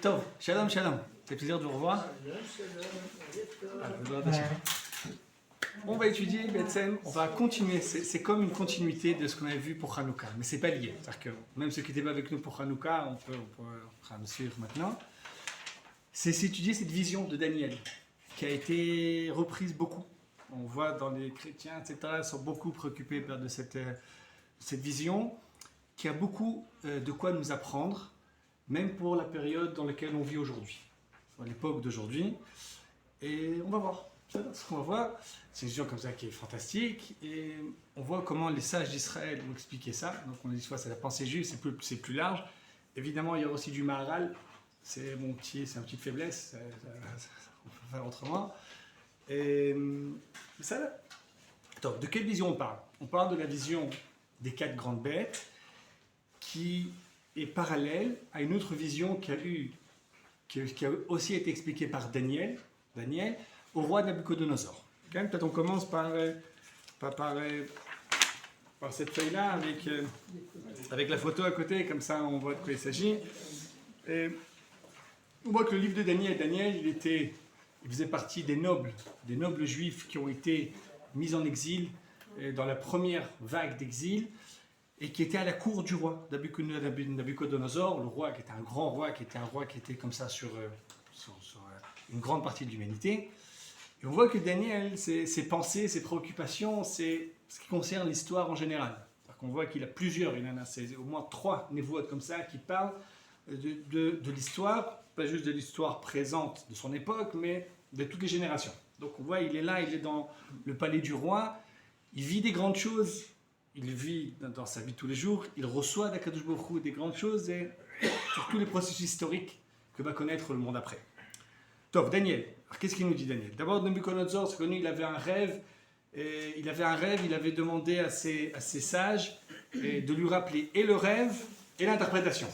Tov, shalom, shalom. C'est plaisir de vous revoir. On va étudier Betsem, on va continuer. C'est comme une continuité de ce qu'on avait vu pour Hanouka, mais c'est pas lié. C'est-à-dire que même ceux qui n'étaient pas avec nous pour Hanouka, on peut me suivre maintenant. C'est étudier cette vision de Daniel qui a été reprise beaucoup. On voit dans les chrétiens, etc., ils sont beaucoup préoccupés de cette vision qui a beaucoup de quoi nous apprendre, même pour la période dans laquelle on vit aujourd'hui, à l'époque d'aujourd'hui. Et on va voir. Ce qu'on va voir, c'est une vision comme ça qui est fantastique, et on voit comment les sages d'Israël ont expliqué ça. Donc on dit soit c'est la pensée juive, c'est plus large. Évidemment, il y a aussi du Maharal, c'est une petite faiblesse, on peut faire autrement. Et ça là. Attends, de quelle vision on parle? On parle de la vision des 4 grandes bêtes, qui est parallèle à une autre vision qui a aussi été expliquée par Daniel, au roi Nabucodonosor. Okay, peut-être on commence par cette feuille-là, avec la photo à côté, comme ça on voit de quoi il s'agit. Et on voit que le livre de Daniel, il faisait partie des nobles juifs qui ont été mis en exil dans la première vague d'exil, et qui était à la cour du roi Nabucodonosor, le roi qui était un grand roi, qui était comme ça sur une grande partie de l'humanité. Et on voit que Daniel, ses pensées, ses préoccupations, c'est ce qui concerne l'histoire en général. On voit qu'il a plusieurs, il en a au moins 3 névoides comme ça qui parlent de l'histoire, pas juste de l'histoire présente de son époque, mais de toutes les générations. Donc on voit, il est là, il est dans le palais du roi, il vit des grandes choses, il vit dans sa vie de tous les jours, il reçoit d'Akadosh Baruch Hu des grandes choses et sur tous les processus historiques que va connaître le monde après. Top, Daniel. Alors qu'est-ce qu'il nous dit Daniel? D'abord, Nabucodonosor, c'est connu, il avait un rêve, il avait demandé à ses sages de lui rappeler et le rêve et l'interprétation.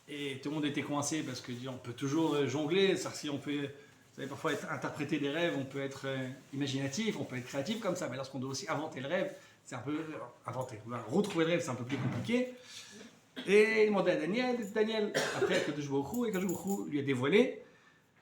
Et tout le monde était coincé parce que on peut toujours jongler, c'est-à-dire si on peut, vous savez, parfois interpréter des rêves, on peut être imaginatif, on peut être créatif comme ça, mais lorsqu'on doit aussi inventer le rêve, c'est un peu inventer. Retrouver le rêve, c'est un peu plus compliqué. Et il demandait à Daniel, après Akadosh Baruch Hu, et Akadosh Baruch Hu lui a dévoilé.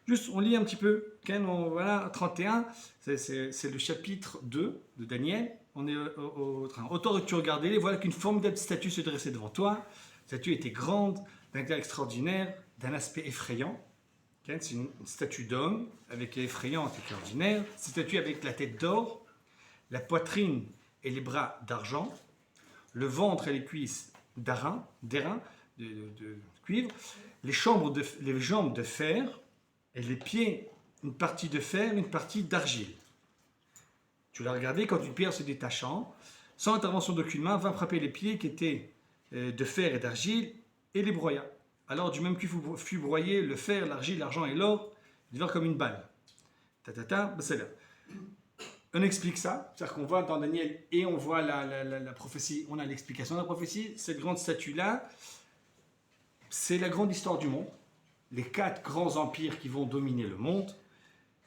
Juste, on lit un petit peu. Voilà, 31, c'est le chapitre 2 de Daniel. On est au train. Autant que tu regardais, voilà qu'une formidable statue se dressait devant toi. La statue était grande, d'un éclat extraordinaire, d'un aspect effrayant. C'est une statue d'homme, avec effrayant et extraordinaire. Cette statue avec la tête d'or, la poitrine et les bras d'argent, le ventre et les cuisses d'airain, de cuivre, les jambes de fer, et les pieds, une partie de fer, une partie d'argile. Tu l'as regardé quand une pierre se détachant, sans intervention d'aucune main, vint frapper les pieds qui étaient de fer et d'argile et les broya. Alors du même cul fut broyé le fer, l'argile, l'argent et l'or, ils devinrent comme une balle. C'est là. On explique ça, c'est-à-dire qu'on voit dans Daniel et on voit la prophétie, on a l'explication de la prophétie. Cette grande statue-là, c'est la grande histoire du monde. Les 4 grands empires qui vont dominer le monde.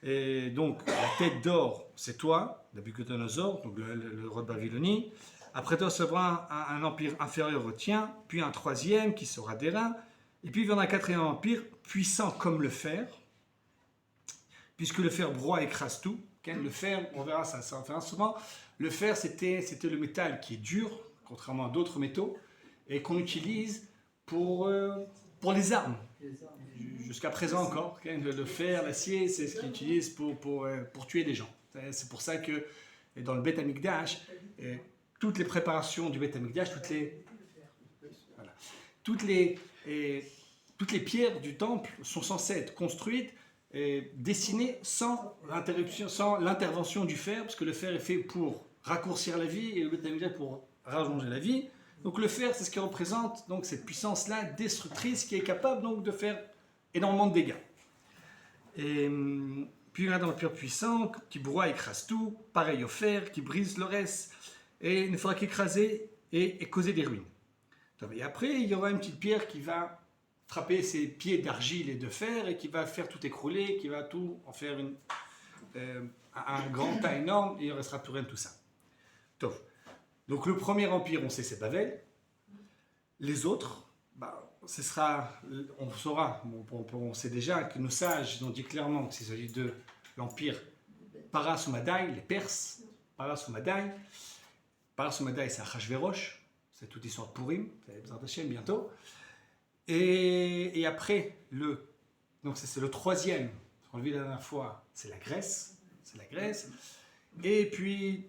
Et donc, la tête d'or, c'est toi, Nabucodonosor, donc le roi de Babylonie. Après toi, ça sera un empire inférieur au tien, puis un 3e qui sera d'Hérin, et puis il y en a un 4e empire, puissant comme le fer, puisque le fer broie et écrase tout. Le fer, on verra ça en fait souvent. Le fer, c'était le métal qui est dur, contrairement à d'autres métaux, et qu'on utilise pour les armes. Jusqu'à présent encore, le fer, l'acier, c'est ce qu'ils utilisent pour tuer des gens. C'est pour ça que dans le Beth Amikdash, toutes les préparations du Beth Amikdash, toutes les pierres du temple sont censées être construites et dessinées sans l'intervention du fer, parce que le fer est fait pour raccourcir la vie et le Beth Amikdash pour rallonger la vie. Donc le fer, c'est ce qui représente donc cette puissance-là destructrice qui est capable donc de faire énormément de dégâts. Et puis là, dans le pierre puissant, qui broie, écrase tout, pareil au fer, qui brise le reste, et ne fera qu'écraser et causer des ruines. Et après, il y aura une petite pierre qui va frapper ses pieds d'argile et de fer, et qui va faire tout écrouler, qui va tout en faire un grand tas énorme, et il ne restera plus rien de tout ça. Donc le premier empire, on sait, c'est Babel. Les autres, ce sera, on saura, on sait déjà que nos sages ont dit clairement qu'il s'agit de l'empire Paras ou Madaï, les Perses, Paras ou Madaï. Paras ou Madaï, c'est Achashverosh, c'est toute l'histoire de Purim, vous allez besoin d'Hachem bientôt. Et après, donc c'est le troisième, on l'a vu la dernière fois, c'est la Grèce. Et puis,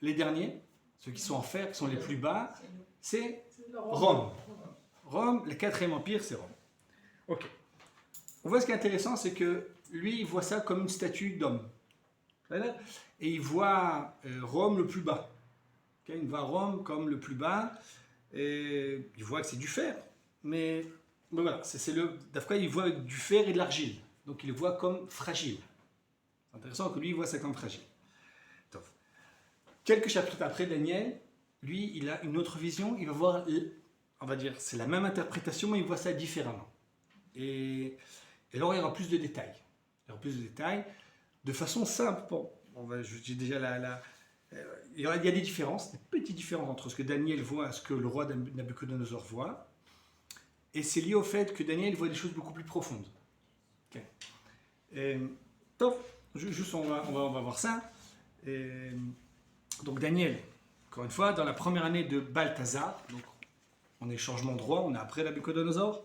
les derniers, ceux qui sont en fer, qui sont les plus bas, c'est Rome. Rome, le quatrième empire, c'est Rome. Ok. On voit ce qui est intéressant, c'est que lui, il voit ça comme une statue d'homme. Et il voit Rome le plus bas. Okay, il voit Rome comme le plus bas. Et il voit que c'est du fer. Mais voilà, d'après, il voit du fer et de l'argile. Donc il le voit comme fragile. C'est intéressant que lui, il voit ça comme fragile. Donc, quelques chapitres après, Daniel, lui, il a une autre vision. Il va voir, on va dire, c'est la même interprétation, mais il voit ça différemment. Et alors, il y aura plus de détails. De façon simple. Bon, je dis déjà il y a des différences, des petites différences entre ce que Daniel voit et ce que le roi Nabuchodonosor voit. Et c'est lié au fait que Daniel voit des choses beaucoup plus profondes. Okay. Juste, on va voir ça. Donc Daniel, encore une fois, dans la première année de Balthazar, donc on est changement de roi, on est après Nabuchodonosor,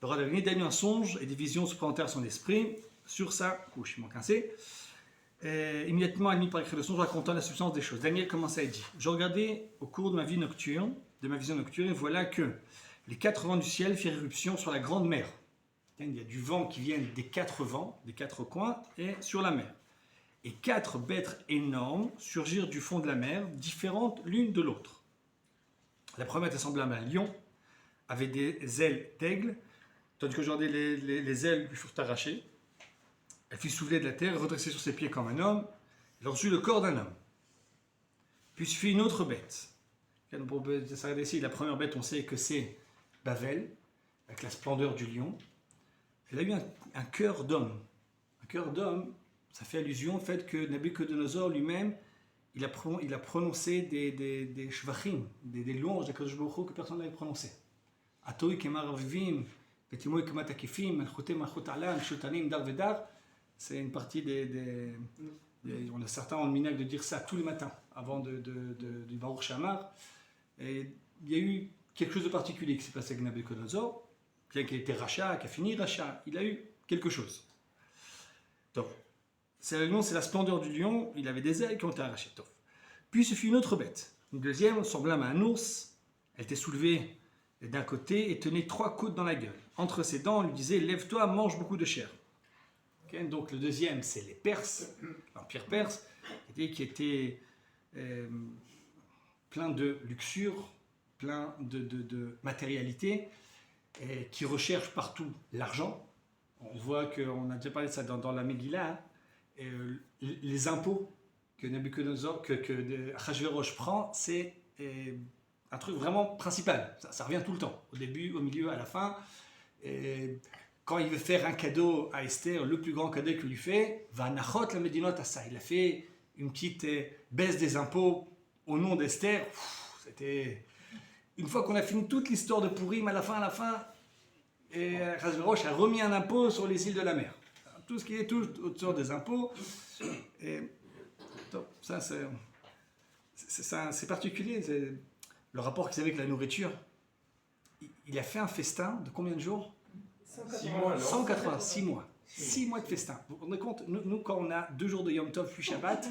le roi Daniel a eu un songe et des visions se présentèrent à son esprit sur sa couche. Il manque un C. Immédiatement admis par écrit le songe, racontant la substance des choses. Daniel commence à dire: je regardais au cours de ma vision nocturne, et voilà que les 4 vents du ciel firent éruption sur la grande mer. Il y a du vent qui vient des 4 vents, des 4 coins, et sur la mer. Et 4 bêtes énormes surgirent du fond de la mer, différentes l'une de l'autre. La première était semblable à un lion, avait des ailes d'aigle, tandis qu'aujourd'hui les ailes lui furent arrachées. Elle fut soulevée de la terre, redressée sur ses pieds comme un homme. Elle reçut le corps d'un homme. Puis se fit une autre bête. Pour s'arrêter ici, la première bête, on sait que c'est Bavel, avec la splendeur du lion. Elle a eu un cœur d'homme. Un cœur d'homme, ça fait allusion au fait que Nabuchodonosor lui-même, il a prononcé des shvachim, des louanges d'Akadosh Baruch Hu que personne n'avait prononcé. Atoi kemar avivim, betimoy kemat akifim, malchute malchut alam, shutanim dar vedar. C'est une partie certains ont le minag de dire ça tous les matins, avant du Baruch Shamar. Et il y a eu quelque chose de particulier qui s'est passé avec Nabuchodonosor, bien qu'il ait été rachat, qui a fini rachat, il a eu quelque chose. Donc, c'est la splendeur du lion, il avait des ailes qui ont été arrachées. Puis ce fut une autre bête, une deuxième, semblable à un ours. Elle était soulevée d'un côté et tenait 3 côtes dans la gueule. Entre ses dents, on lui disait: lève-toi, mange beaucoup de chair. Okay, donc le deuxième, c'est les Perses, l'Empire perse, qui était plein de luxure, plein de matérialité, et qui recherche partout l'argent. On voit qu'on a déjà parlé de ça dans la Megillah, les impôts que Nabuchodonosor, que Achashverosh prend, c'est un truc vraiment principal. Ça revient tout le temps, au début, au milieu, à la fin. Quand il veut faire un cadeau à Esther, le plus grand cadeau qu'il lui fait, va nachot la médinot à ça. Il a fait une petite baisse des impôts au nom d'Esther. C'était une fois qu'on a fini toute l'histoire de Purim, à la fin, et Achashverosh a remis un impôt sur les îles de la mer. Tout ce qui est tout autour des impôts. Et donc, ça, c'est particulier. C'est le rapport qu'ils avaient avec la nourriture. Il a fait un festin de combien de jours? 186 mois. 6 mois de festin. Vous vous rendez compte, nous, quand on a 2 jours de Yom Tov puis Shabbat,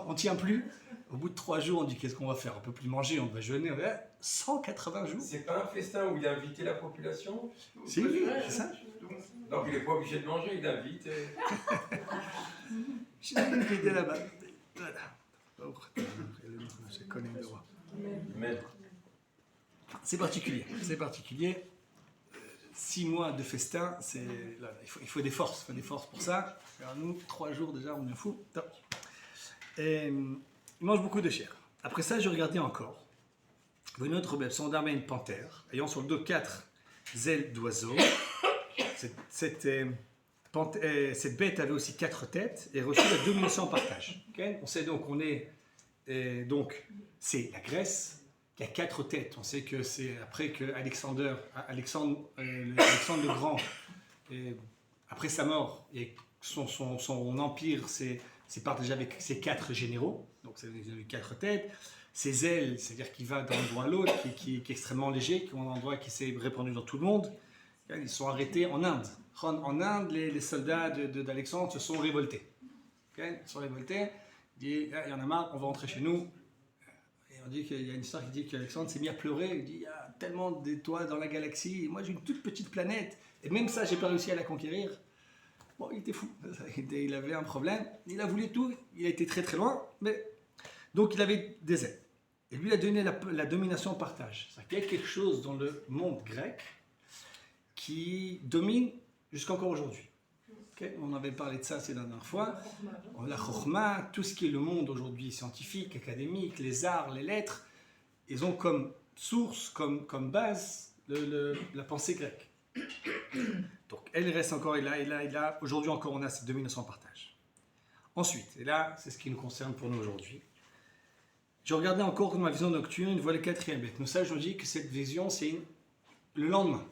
on ne tient plus. Au bout de 3 jours, on dit qu'est-ce qu'on va faire? On ne peut plus manger, on va jeûner. 180 jours. C'est pas un festin où il a invité la population? Si, c'est ça. Donc il n'est pas obligé de manger, il invite. Je suis invité là-bas. Voilà. Je connais le roi. C'est particulier. 6 mois de festin, il faut des forces. Pour ça. Alors nous, 3 jours déjà, on est fou. Et il mange beaucoup de chair. Après ça, je regardais encore. Une autre bête, son arme une panthère, ayant sur le dos 4 ailes d'oiseau. Cette bête avait aussi 4 têtes et reçut la domination en partage. Okay, on sait donc c'est la Grèce. il y a 4 têtes. On sait que c'est après que Alexandre le Grand, après sa mort, et son empire s'est partagé avec ses 4 généraux. Donc, c'est les 4 têtes. Ses ailes, c'est-à-dire qu'il va d'un endroit à l'autre, qui est extrêmement léger, qui est un endroit qui s'est répandu dans tout le monde. Ils sont arrêtés en Inde. En Inde, les soldats d'Alexandre se sont révoltés. Ils se sont révoltés. Il y en a marre, on va rentrer chez nous. Et on dit qu'il y a une histoire qui dit qu'Alexandre s'est mis à pleurer. Il dit, il y a tellement d'étoiles dans la galaxie. Moi, j'ai une toute petite planète. Et même ça, j'ai pas réussi à la conquérir. Bon, il était fou. Il avait un problème. Il a voulu tout. Il a été très très loin. Mais... Donc, il avait des ailes. Et lui, il a donné la domination au partage. C'est-à-dire qu'il y a quelque chose dans le monde grec qui domine jusqu'encore aujourd'hui. Okay, on avait parlé de ça ces dernières fois. La chokhma, tout ce qui est le monde aujourd'hui scientifique, académique, les arts, les lettres, ils ont comme source, comme base la pensée grecque. Donc elle reste encore, et là, aujourd'hui encore on a cette domination en partage. Ensuite, et là c'est ce qui nous concerne pour nous aujourd'hui, je regardais encore ma vision nocturne, je vois le 4e bête. Nous savons dit que cette vision c'est le lendemain.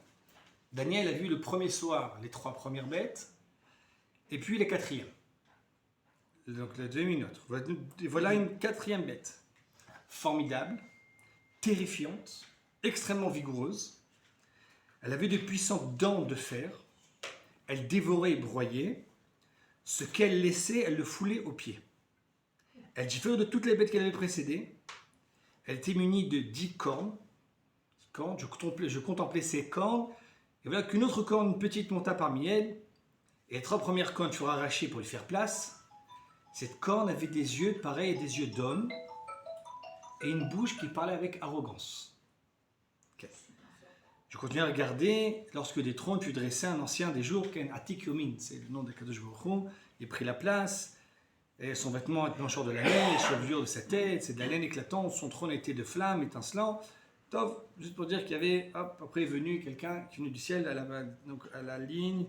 Daniel a vu le premier soir les 3 premières bêtes, et puis la 4e. Donc la demi-note. Voilà une 4e bête. Formidable, terrifiante, extrêmement vigoureuse. Elle avait de puissantes dents de fer. Elle dévorait et broyait. Ce qu'elle laissait, elle le foulait aux pieds. Elle différait de toutes les bêtes qu'elle avait précédées. Elle était munie de 10 cornes. Je contemplais ces cornes. Et voilà qu'une autre corne, une petite, monta parmi elles. Et les 3 premières cornes furent arrachées pour lui faire place. Cette corne avait des yeux pareils à des yeux d'homme et une bouche qui parlait avec arrogance. Okay. Je continue à regarder. Lorsque des trônes furent dressés, un ancien des jours, Ken Atik Yomin, c'est le nom de Kadosh Baruch Hu, il prit la place. Et son vêtement était blancheur de la laine, les chevelures de sa tête, c'est de la laine éclatante, son trône était de flammes étincelant. Tov, juste pour dire qu'il y avait, après venu quelqu'un qui venait du ciel à la ligne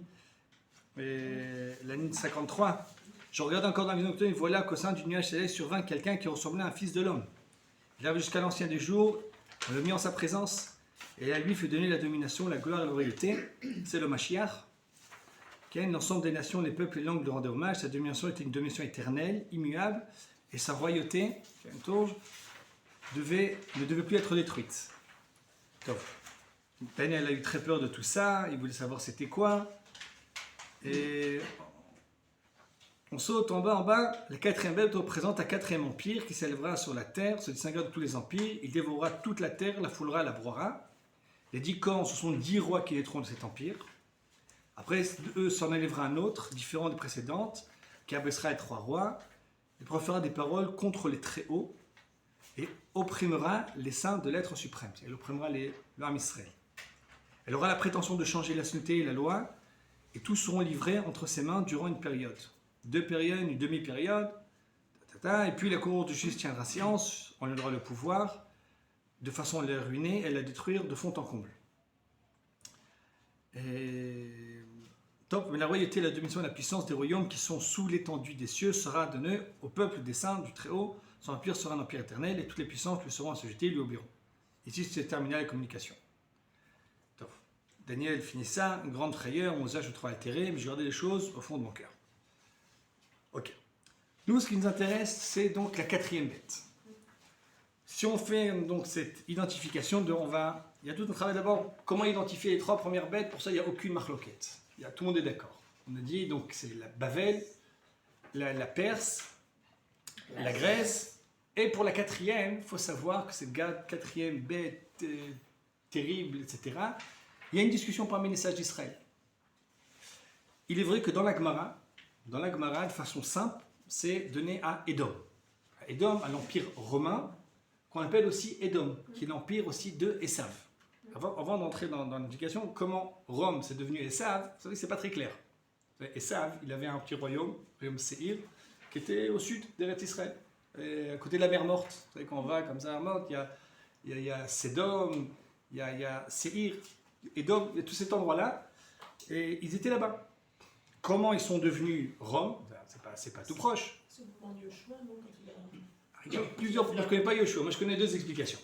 53. Je regarde encore dans la vision nocturne, voilà qu'au sein du nuage céleste survint quelqu'un qui ressemblait à un fils de l'homme. Il arrive jusqu'à l'ancien des jours, on le mit en sa présence, et à lui fut donnée la domination, la gloire et la royauté. C'est le Mashiach. L'ensemble des nations, les peuples et les langues lui rendaient hommage. Sa domination était une domination éternelle, immuable, et sa royauté, ne devait plus être détruite. Donc, Daniel a eu très peur de tout ça, il voulait savoir c'était quoi. Et on saute en bas, la 4e bête représente un 4e empire qui s'élèvera sur la terre, se distinguera de tous les empires, il dévorera toute la terre, la foulera, la broiera. Les 10 cornes, ce sont 10 rois qui naîtront de cet empire. Après, eux s'en élèvera un autre, différent des précédentes, qui abaissera les 3 rois, et proférera des paroles contre les très hauts, et opprimera les saints de l'être suprême. Elle opprimera l'âme Israël. Elle aura la prétention de changer la sainteté et la loi, et tous seront livrés entre ses mains durant une période. 2 périodes, une demi-période, et puis la cour de justice tiendra séance, on lui donnera le pouvoir, de façon à la ruiner et à la détruire de fond en comble. Mais la royauté, la domination et la puissance des royaumes qui sont sous l'étendue des cieux sera donnée au peuple des saints du Très-Haut. Son empire sera un empire éternel et toutes les puissances lui seront assujetties et lui obéiront. Ici, c'est terminé la communication. Daniel finit ça, une grande frayeur, mon usage je trouve altéré, mais je gardais les choses au fond de mon cœur. Ok. Nous, ce qui nous intéresse, c'est donc la 4e bête. Si on fait donc cette identification, il y a tout un travail d'abord, comment identifier les 3 premières bêtes, pour ça il n'y a aucune marloquette. Tout le monde est d'accord. On a dit donc c'est la Bavel, la Perse, la Grèce, et pour la 4e, il faut savoir que cette 4e bête terrible, etc., il y a une discussion parmi les sages d'Israël. Il est vrai que dans la Gemara, de façon simple, c'est donné à Édom. Édom, à l'empire romain, qu'on appelle aussi Édom, qui est l'empire aussi de Esav. Avant d'entrer dans l'explication, comment Rome c'est devenu Esav, vous savez que c'est pas très clair. Esav, il avait un petit royaume Seir, qui était au sud d'Eretz Israël, à côté de la mer Morte. Vous savez, quand on va comme ça à Morte, il y a Sédom, il y a Seir, Édom, il y a tout cet endroit-là, et ils étaient là-bas. Comment ils sont devenus Rome, c'est pas tout proche. C'est au moment de Yoshua, non? Il y a plusieurs, je ne connais pas Yoshua, moi je connais 2 explications.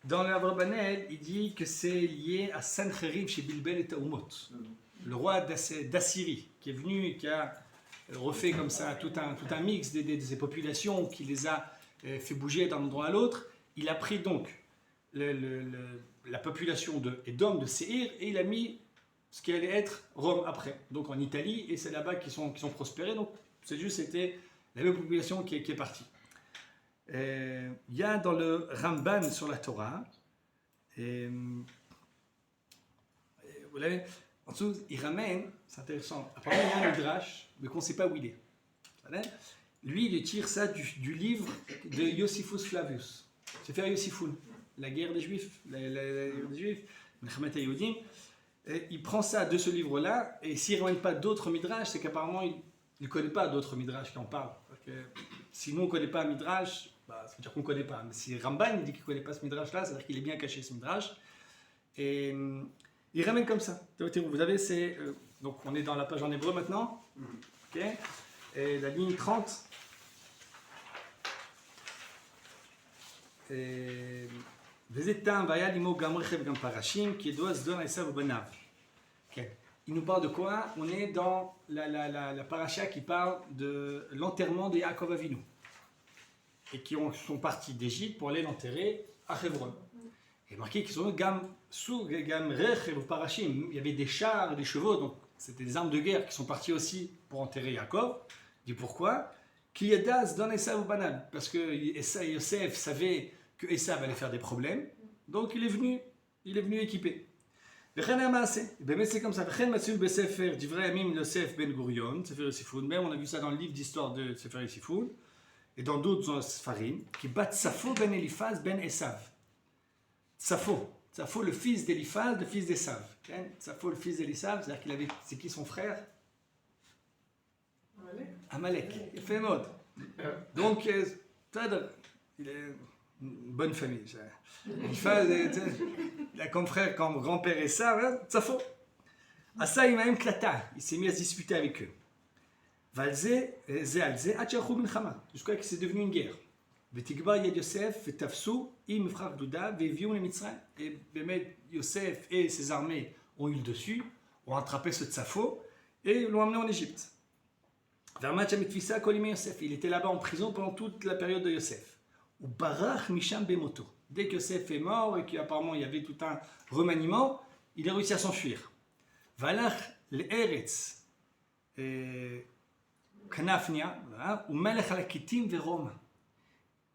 Dans le Abrabanel, il dit que c'est lié à Sancherib chez Bilbel et Taumot, le roi d'Assyrie, qui est venu et qui a refait comme ça tout un mix de ces populations, qui les a fait bouger d'un endroit à l'autre. Il a pris donc la population de Édom, de Séhir, et il a mis ce qui allait être Rome après, donc en Italie, et c'est là-bas qu'ils sont prospérés. Donc c'est juste, c'était la même population qui est partie. Il y a dans le Ramban sur la Torah, vous l'avez, en dessous, il ramène, c'est intéressant, apparemment il y a un midrash, mais qu'on ne sait pas où il est. Lui, il tire ça du livre de Josephus Flavius, c'est faire Yosifoun, la guerre des Juifs, la guerre des Juifs, Milchemet HaYehudim. Il prend ça de ce livre-là, et s'il ne ramène pas d'autres midrash, c'est qu'apparemment il ne connaît pas d'autres midrash qui en parlent. Parce que si nous on ne connaît pas un midrash, ça veut dire qu'on ne connaît pas. Mais si Ramban dit qu'il ne connaît pas ce midrash-là, c'est-à-dire qu'il est bien caché ce midrash. Et il ramène comme ça. Vous avez donc on est dans la page en hébreu maintenant. Okay. Et la ligne 30. Il nous parle de quoi? On est dans la paracha qui parle de l'enterrement de Yaakov Avinu, et qui sont partis d'Égypte pour aller l'enterrer à Hebron. Et marqué qu'ils sont gam rechev parashim. Il y avait des chars et des chevaux, donc c'était des armes de guerre qui sont partis aussi pour enterrer Yaakov. Il dit pourquoi? Ki yadas don Esav ou Banan, parce que Yosef savait que Esav allait faire des problèmes, donc il est venu équipé. C'est comme ça. Même on a vu ça dans le livre d'histoire de Sefer Yosifoun et dans d'autres Sfarim, qui bat Tsafo ben Eliphaz ben Esav. Tsafo, le fils d'Eliphaz, le fils d'Esav. Tsafo, le fils d'Eliphaz, c'est-à-dire qu'il avait, c'est qui son frère? Amalek. Il fait mode. Donc, il est une bonne famille. Eliphaz, il a comme frère, comme grand-père Esav, Tsafo. Asa Imahem Klata, il s'est mis à se disputer avec eux. Jusqu'à ce que c'est devenu une guerre. Et Yosef et ses armées ont eu le dessus, ont attrapé ce Tsafo et l'ont amené en Égypte. Il était là-bas en prison pendant toute la période de Yosef. Dès que Yosef est mort et qu'apparemment il y avait tout un remaniement, il a réussi à s'enfuir. Valach l'Eretz Knafnia ou Melech al-Kittim ve Rome.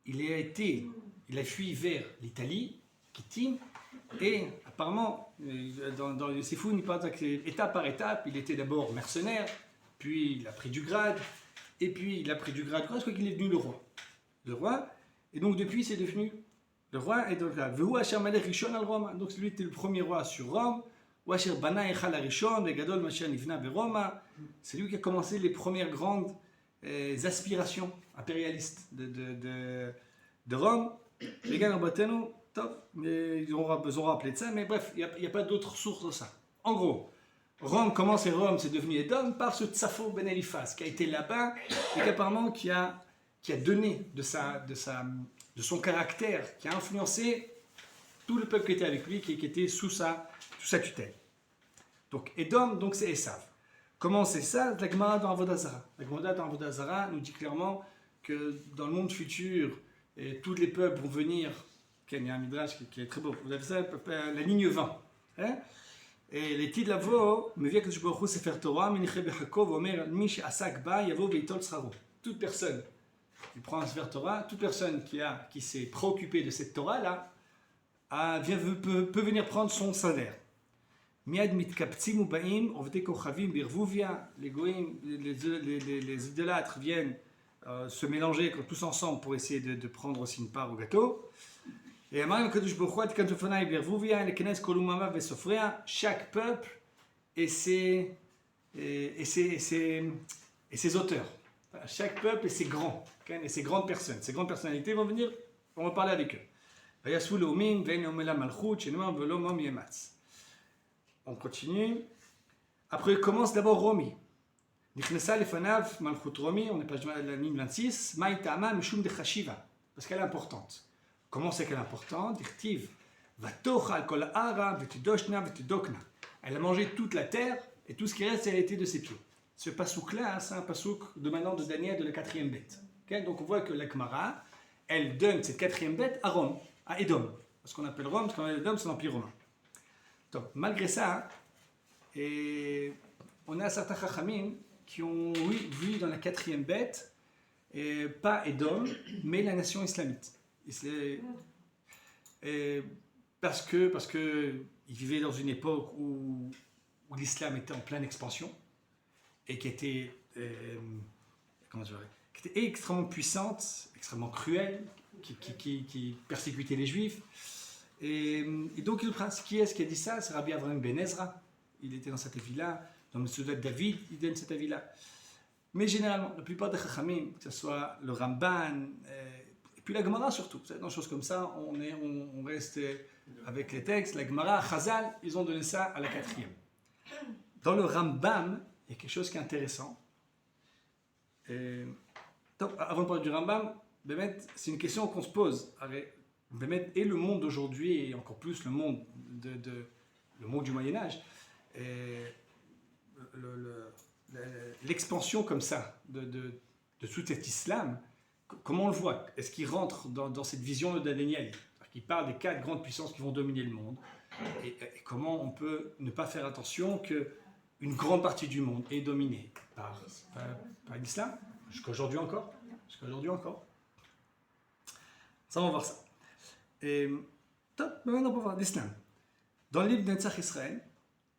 Il a fui vers l'Italie, Kittim, et apparemment, dans le Sifoun, il parle étape par étape, il était d'abord mercenaire, puis il a pris du grade, et puis il a pris du grade, jusqu'à qu'il est devenu le roi. Le roi, et donc depuis, c'est devenu le roi, et donc là, Vehu Asher Melech Rishon al Roma, donc lui était le premier roi sur Rome, Ou Asher Bana Echal Arishon, Vegadol Masher Nivna Beroma, c'est lui qui a commencé les premières grandes aspirations impérialistes de Rome. Les gars, mais ils ont rappelé de ça, mais bref, il n'y a pas d'autre source de ça. En gros, Rome commence et Rome, c'est devenu Édom par ce Tsafo ben Eliphaz qui a été là-bas et qu'apparemment qui a donné de son caractère, qui a influencé tout le peuple qui était avec lui, qui était sous sa tutelle. Donc Édom, donc c'est Esav. Comment c'est ça? La Gemara dans Avodah Zarah. La Gemara dans Avodah Zarah nous dit clairement que dans le monde futur, tous les peuples vont venir. Il y a un midrash qui est très beau. Vous avez ça, la ligne 20. Hein? Et les titres de la voix, me vient que je peux Sefer Torah, Meniche Bechakov, Omer, Mish Asak Ba, Yavo Veitol Sraro. Toute personne qui prend un Sefer Torah, toute personne qui s'est préoccupée de cette Torah-là, peut venir prendre son salaire. Miad mitkaptzim ubaim, ovde kochavim birvuvia, les goïms, les idolâtres viennent se mélanger tous ensemble pour essayer de prendre aussi une part au gâteau. Et chaque peuple et ses auteurs. Chaque peuple et ses grands, et ses grandes personnes. Ces grandes personnalités vont venir, on va parler avec eux. On continue. Après, commence d'abord Romi. On est page de la ligne 26. Parce qu'elle est importante. Comment c'est qu'elle est importante? Vatochal kol ha'ara v'tidoshna v'tidokna. Elle a mangé toute la terre et tout ce qui reste, elle a été de ses pieds. Ce pasouk-là, c'est un pasouk de maintenant de Daniel de la 4e bête. Okay? Donc on voit que la Gemara, elle donne cette 4e bête à Rome, à Édom. Ce qu'on appelle Rome, ce qu'on appelle Édom, c'est l'Empire romain. Donc malgré ça, on a certains chachamim qui ont vu dans la 4e bête, pas Édom, mais la nation islamite. Parce que ils vivaient dans une époque où l'islam était en pleine expansion et qui était extrêmement puissante, extrêmement cruelle, qui persécutait les juifs. Et donc, qui est-ce qui a dit ça? C'est Rabbi Avraham Ben Ezra. Il était dans cet avis-là. Dans le Soudat de David, il donne cet avis-là. Mais généralement, la plupart des Chachamim, que ce soit le Ramban, et puis la Gemara surtout, dans des choses comme ça, on reste avec les textes. La Gemara, Chazal, ils ont donné ça à la 4e. Dans le Rambam, il y a quelque chose qui est intéressant. Donc, avant de parler du Rambam, c'est une question qu'on se pose. Et le monde d'aujourd'hui, et encore plus le monde, le monde du Moyen-Âge, l'expansion comme ça de tout cet islam, comment on le voit? Est-ce qu'il rentre dans cette vision de Daniel, qui parle des 4 grandes puissances qui vont dominer le monde, et comment on peut ne pas faire attention qu'une grande partie du monde est dominée par l'islam, jusqu'à aujourd'hui encore. Ça, on va voir ça. Et maintenant, on va voir l'islam. Dans le livre de Netzach Israël,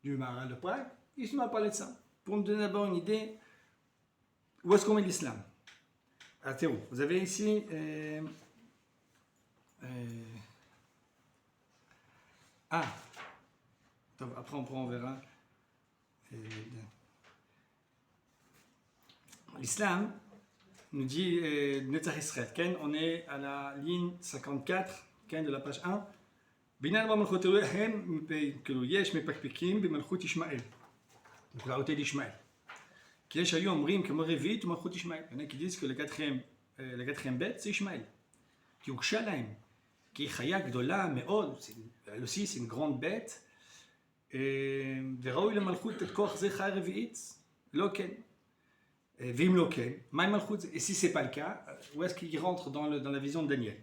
du Maharal de Prague, il m'a parlé de ça. Pour me donner d'abord une idée, où est-ce qu'on met l'islam? Ah, Théo, vous avez ici... après on verra. L'islam nous dit Netzach Israël. On est à la ligne 54 de la page 1. Binan b'malchut Elohim yesh mepakpekim b'malchut Ishmael. Donc la hauteur d'Ishmael. Qui est omrim comme Revit ou malchut Ishmael. Il y en a qui disent que la quatrième bête c'est Ishmael. Qui uksha lahem. Qui est chaya gdola meod. Elle aussi c'est une grande bête. וראוי למלכות את כוח זה חיה רביעית? לא כן. ואם לא כן, מה עם מלכות זה? Et si c'est pas le cas, où est-ce qu'il rentre dans la vision de Daniel?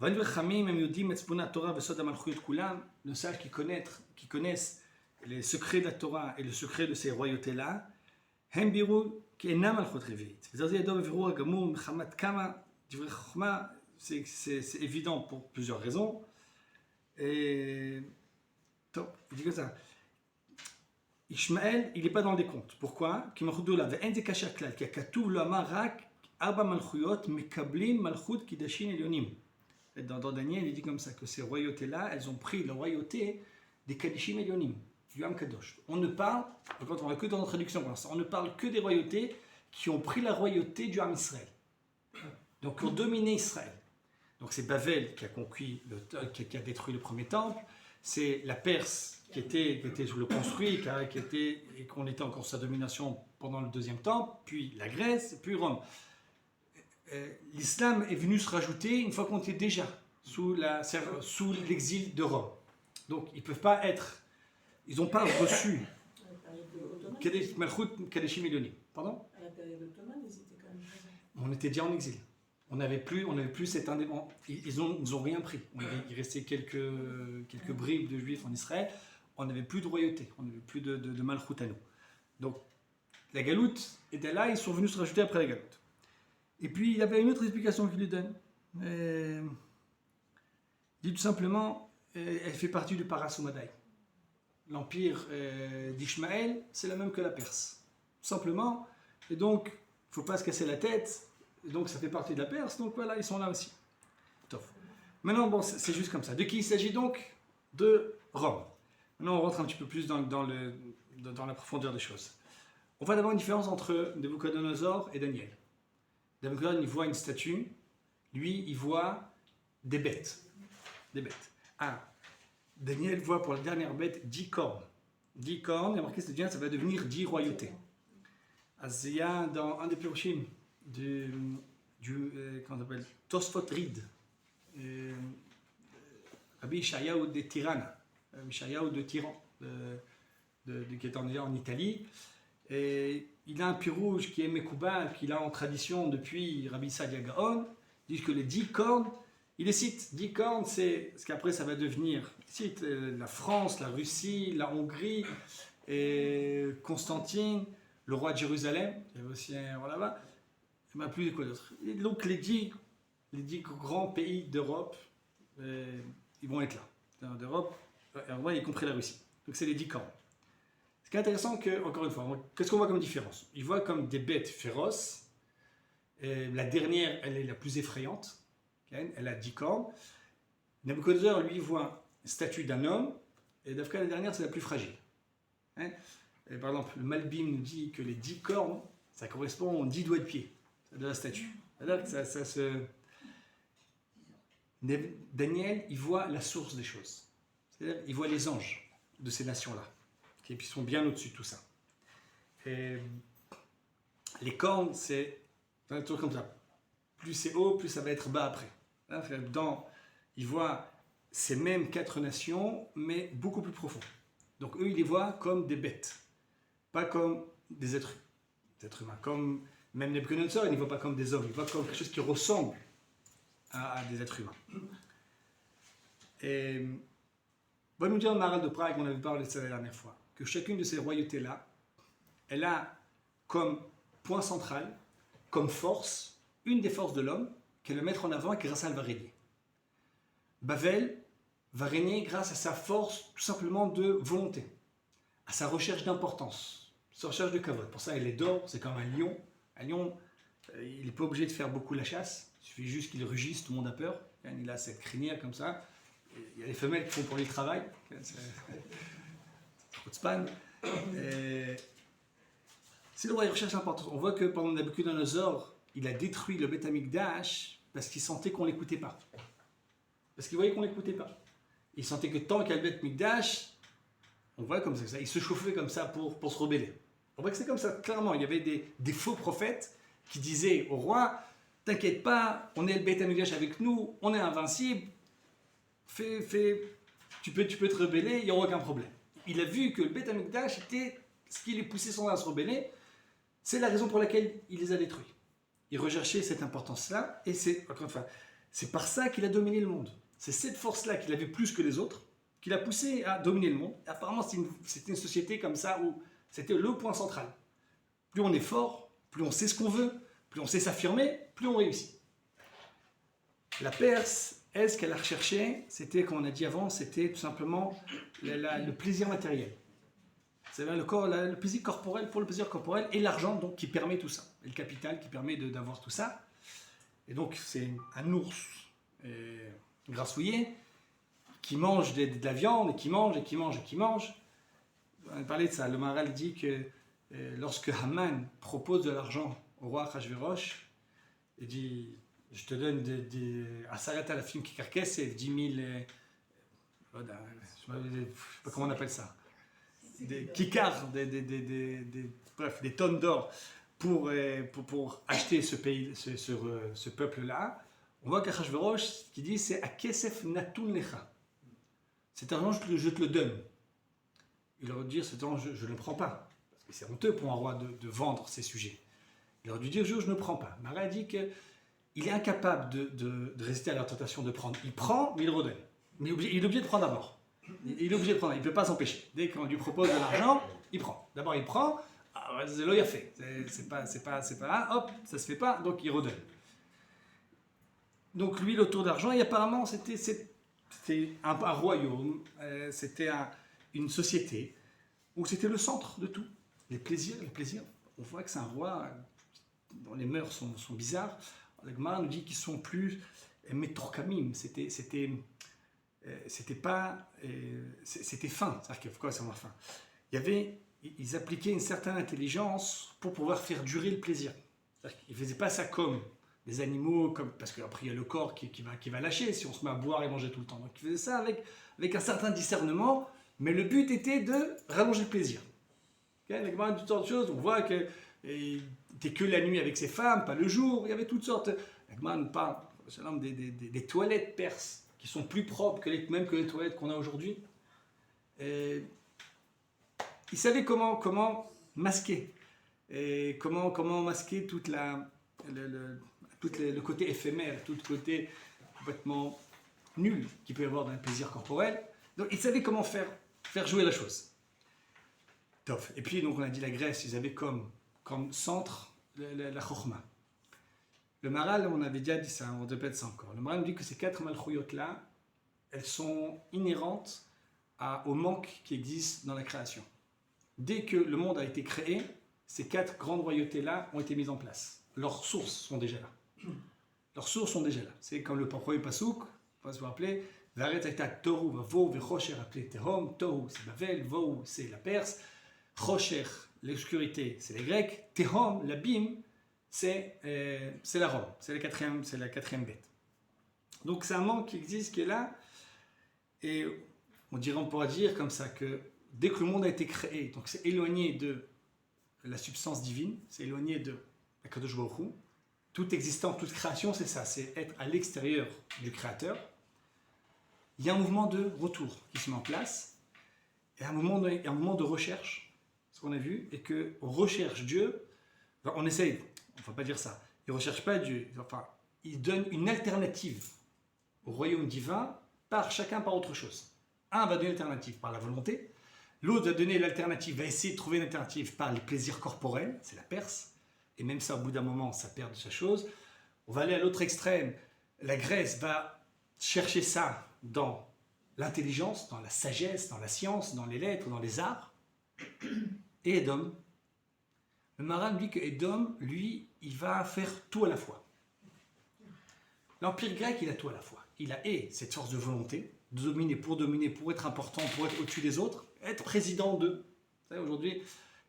ואנו וחכמים הם יודעים את צפון התורה וסוד המלכויות כולם, nos sages qui connaissent les secrets de la Torah et le secret de ces royautés-là, הם בירו כי אינם מלכות רביעית. וזה ידוע בבירור הגמור מחמת כמה דברי חוכמה, c'est évident pour plusieurs raisons. Donc, il dit comme ça. Ishmael, il n'est pas dans le décompte. Pourquoi? Dans Daniel, il dit comme ça, que ces royautés-là, elles ont pris la royauté des Kadishim Elyonim, du Am Kadosh. On ne parle, quand on va que dans notre traduction pour l'instant, on ne parle que des royautés qui ont pris la royauté du Am Israël. Donc, qui ont dominé Israël. Donc, c'est Bavel qui a conquis, qui a détruit le premier temple. C'est la Perse qui était sous le construit, et qu'on était encore sous sa domination pendant le deuxième temple, puis la Grèce, puis Rome. L'islam est venu se rajouter une fois qu'on était déjà sous l'exil de Rome. Donc ils peuvent pas être, ils n'ont pas reçu Malchut Kadeshim Elyonim. Pardon? À la période ottomane, ils étaient quand même présents. On était déjà en exil. On n'avait plus cette indépendance. Ils ont rien pris. Il restait quelques bribes de juifs en Israël. On n'avait plus de royauté. On n'avait plus de malchut à nous. Donc, la galoute était là. Ils sont venus se rajouter après la galoute. Et puis, il y avait une autre explication qu'il lui donne. Il dit tout simplement, elle fait partie du Parasoumadai. L'empire d'Ishmaël, c'est la même que la Perse. Tout simplement. Et donc, il ne faut pas se casser la tête. Donc ça fait partie de la Perse, donc voilà, ils sont là aussi. Tof. Maintenant, bon, c'est juste comme ça. De qui il s'agit donc? De Rome. Maintenant, on rentre un petit peu plus dans la profondeur des choses. On va d'abord une différence entre Nabucodonosor et Daniel. Nabucodonosor, il voit une statue. Lui, il voit des bêtes. Daniel voit pour la dernière bête 10 cornes. 10 cornes, il y a marqué, ça va devenir 10 royautés. Il y a dans un des Pirushim, comment ça s'appelle, Tosfot Rid, Rabbi Ishayahu de Tirana, Ishayahu de Tyran, qui est en Italie. Et il a un pirouge qui est Mekoubal, qu'il a en tradition depuis Rabbi Sadia Gaon. Il dit que les 10 cornes, il les cite. 10 cornes, c'est ce qu'après ça va devenir. Il cite la France, la Russie, la Hongrie, et Constantine, le roi de Jérusalem. Il y avait aussi un roi là-bas. Il n'y a plus de quoi d'autre. Et donc les 10 grands pays d'Europe, ils vont être là. D'Europe, y compris la Russie. Donc c'est les 10 cornes. Ce qui est intéressant, encore une fois, qu'est-ce qu'on voit comme différence? Ils voient comme des bêtes féroces. Et la dernière, elle est la plus effrayante. Elle a 10 cornes. Nabuchodonosor, lui, voit une statue d'un homme. Et Dafka, la dernière, c'est la plus fragile. Et par exemple, le Malbim nous dit que les 10 cornes, ça correspond aux 10 doigts de pied de la statue. C'est-à-dire que ça se... Daniel, il voit la source des choses. C'est-à-dire il voit les anges de ces nations-là, qui sont bien au-dessus de tout ça. Et les cornes, c'est toujours comme ça. Plus c'est haut, plus ça va être bas après. Il voit ces mêmes 4 nations, mais beaucoup plus profond. Donc eux, ils les voient comme des bêtes, pas comme des êtres humains. Comme même Nebuchadnezzar, il ne les voit pas comme des hommes, il les voit comme quelque chose qui ressemble à des êtres humains. Et on va nous dire le Maharal de Prague, on avait parlé de ça la dernière fois, que chacune de ces royautés-là, elle a comme point central, comme force, une des forces de l'homme, qu'elle va mettre en avant et que grâce à elle va régner. Bavel va régner grâce à sa force tout simplement de volonté, à sa recherche d'importance, sa recherche de kavod. Pour ça, elle est d'or, c'est comme un lion. Un lion, il n'est pas obligé de faire beaucoup la chasse, il suffit juste qu'il rugisse, tout le monde a peur. Il a cette crinière comme ça. Il y a les femelles qui font pour lui le travail. C'est le roi, il recherche l'importance. On voit que pendant Nabuchodonosor, il a détruit le Beth Amikdash parce qu'il sentait qu'on ne l'écoutait pas. Parce qu'il voyait qu'on ne l'écoutait pas. Il sentait que tant qu'il y a le Beth Amikdash, on voit comme ça, il se chauffait comme ça pour se rebeller. On voit que c'est comme ça, clairement. Il y avait des faux prophètes qui disaient au roi, t'inquiète pas, on est le Beth Amikdash avec nous, on est invincible, tu peux te rebeller, il n'y aura aucun problème. Il a vu que le Beth Amikdash était ce qui les poussait sans à se rebeller, c'est la raison pour laquelle il les a détruits. Il recherchait cette importance-là, et c'est, encore une fois, c'est par ça qu'il a dominé le monde. C'est cette force-là qu'il avait plus que les autres, qui l'a poussé à dominer le monde. Apparemment, c'était une société comme ça où c'était le point central. Plus on est fort, plus on sait ce qu'on veut, plus on sait s'affirmer, plus on réussit. La Perse, elle, ce qu'elle a recherché, c'était, comme on a dit avant, c'était tout simplement le plaisir matériel. C'est le plaisir corporel pour le plaisir corporel et l'argent donc qui permet tout ça. Et le capital qui permet d'avoir tout ça. Et donc c'est un ours grassouillé qui mange de la viande et qui mange et qui mange et qui mange. On a parlé de ça. Le Maharal dit que lorsque Haman propose de l'argent au roi Achashverosh, il dit je te donne à s'arrêter à la film qui carcasse, c'est 10 000. Je ne sais pas comment on appelle ça. Des kikars, bref, des tonnes d'or pour acheter ce peuple-là. On voit qu'Achashverosh, ce qu'il dit, c'est Akesef Natun Lecha. Cet argent, je te le donne. Il aurait dû dire, cet argent, je ne le prends pas. Parce que c'est honteux pour un roi de vendre ses sujets. Il aurait dû dire, je ne prends pas. Marais dit qu'il est incapable de résister à la tentation de prendre. Il prend, mais il redonne. Mais il est obligé de prendre d'abord. Il est obligé de prendre, il ne peut pas s'empêcher. Dès qu'on lui propose de l'argent, il prend. D'abord, il prend, c'est là, il a fait. C'est pas, hop, ça se fait pas, donc il redonne. Donc lui, le tour d'argent, et apparemment, c'était un royaume, c'était une société où c'était le centre de tout. Les plaisirs. On voit que c'est un roi dont les mœurs sont bizarres. Le Gemara nous dit qu'ils sont plus métrokamim. C'était fin. C'est-à-dire que quoi, c'est moins fin. Ils appliquaient une certaine intelligence pour pouvoir faire durer le plaisir. C'est-à-dire qu'ils ne faisaient pas ça comme des animaux, parce qu'après il y a le corps qui va lâcher si on se met à boire et manger tout le temps. Donc ils faisaient ça avec un certain discernement, mais le but était de rallonger le plaisir. Okay, il y a toutes sortes de choses. On voit qu'il n'était que la nuit avec ses femmes, pas le jour. Il y avait toutes sortes. La Gemara nous parle des toilettes perses qui sont plus propres même que les toilettes qu'on a aujourd'hui. Et il savait comment masquer, et comment masquer le côté éphémère, tout le côté complètement nul qu'il peut y avoir dans le plaisir corporel. Donc il savait comment faire jouer la chose. Tof. Et puis donc on a dit la Grèce, ils avaient comme centre la chokhma. Le Maral, on avait déjà dit ça, on répète ça encore. Le Maral nous dit que ces 4 malchouyot-là, elles sont inhérentes au manque qui existe dans la création. Dès que le monde a été créé, ces 4 grandes royautés-là ont été mises en place. Leurs sources sont déjà là. Leurs sources sont déjà là. C'est comme le premier pasouk, on va se rappeler, Varet aita tohu vavo vechosher appelé Tehom, tohu c'est Bavel, vohu c'est la Perse, chosher l'obscurité c'est les Grecs, Tehom l'abîme c'est la Rome, c'est la quatrième bête. Donc c'est un manque qui existe, qui est là, et on pourra dire comme ça que dès que le monde a été créé, donc c'est éloigné de la substance divine, c'est éloigné de la Kadosh Baruch Hu. Toute existence, toute création, c'est ça, c'est être à l'extérieur du Créateur. Il y a un mouvement de retour qui se met en place, et un moment de recherche, ce qu'on a vu, et qu'on recherche Dieu, enfin, on essaye, on ne va pas dire ça, il ne recherche pas Dieu, enfin, il donne une alternative au royaume divin, chacun par autre chose. Un va donner l'alternative par la volonté, l'autre va donner l'alternative, va essayer de trouver une alternative par les plaisirs corporels, c'est la Perse, et même ça, au bout d'un moment, ça perd de sa chose. On va aller à l'autre extrême, la Grèce va chercher ça dans l'intelligence, dans la sagesse, dans la science, dans les lettres, dans les arts. Et Édom, le Maran dit que Édom, lui, il va faire tout à la fois. L'Empire grec, il a tout à la fois. Il a cette force de volonté, de dominer, pour être important, pour être au-dessus des autres, être président de. Vous savez, aujourd'hui,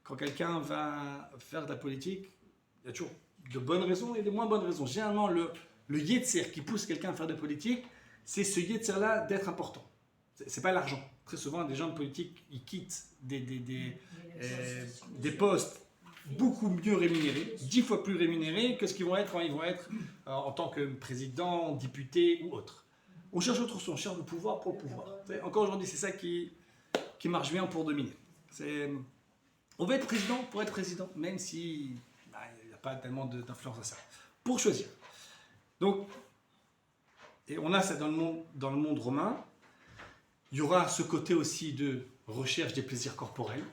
quand quelqu'un va faire de la politique, il y a toujours de bonnes raisons et de moins bonnes raisons. Généralement, le yetzer qui pousse quelqu'un à faire de la politique, c'est ce yetzer-là d'être important. C'est pas l'argent. Très souvent, des gens de politique, ils quittent des postes beaucoup mieux rémunérés, 10 fois plus rémunérés que ce qu'ils vont être quand ils vont être en tant que président, député ou autre. On cherche autre chose, on cherche le pouvoir pour le pouvoir. Encore aujourd'hui, c'est ça qui marche bien pour dominer. On veut être président pour être président, même si il n'y a pas tellement d'influence à ça. Pour choisir. Donc, et on a ça dans le monde romain. Il y aura ce côté aussi de recherche des plaisirs corporels.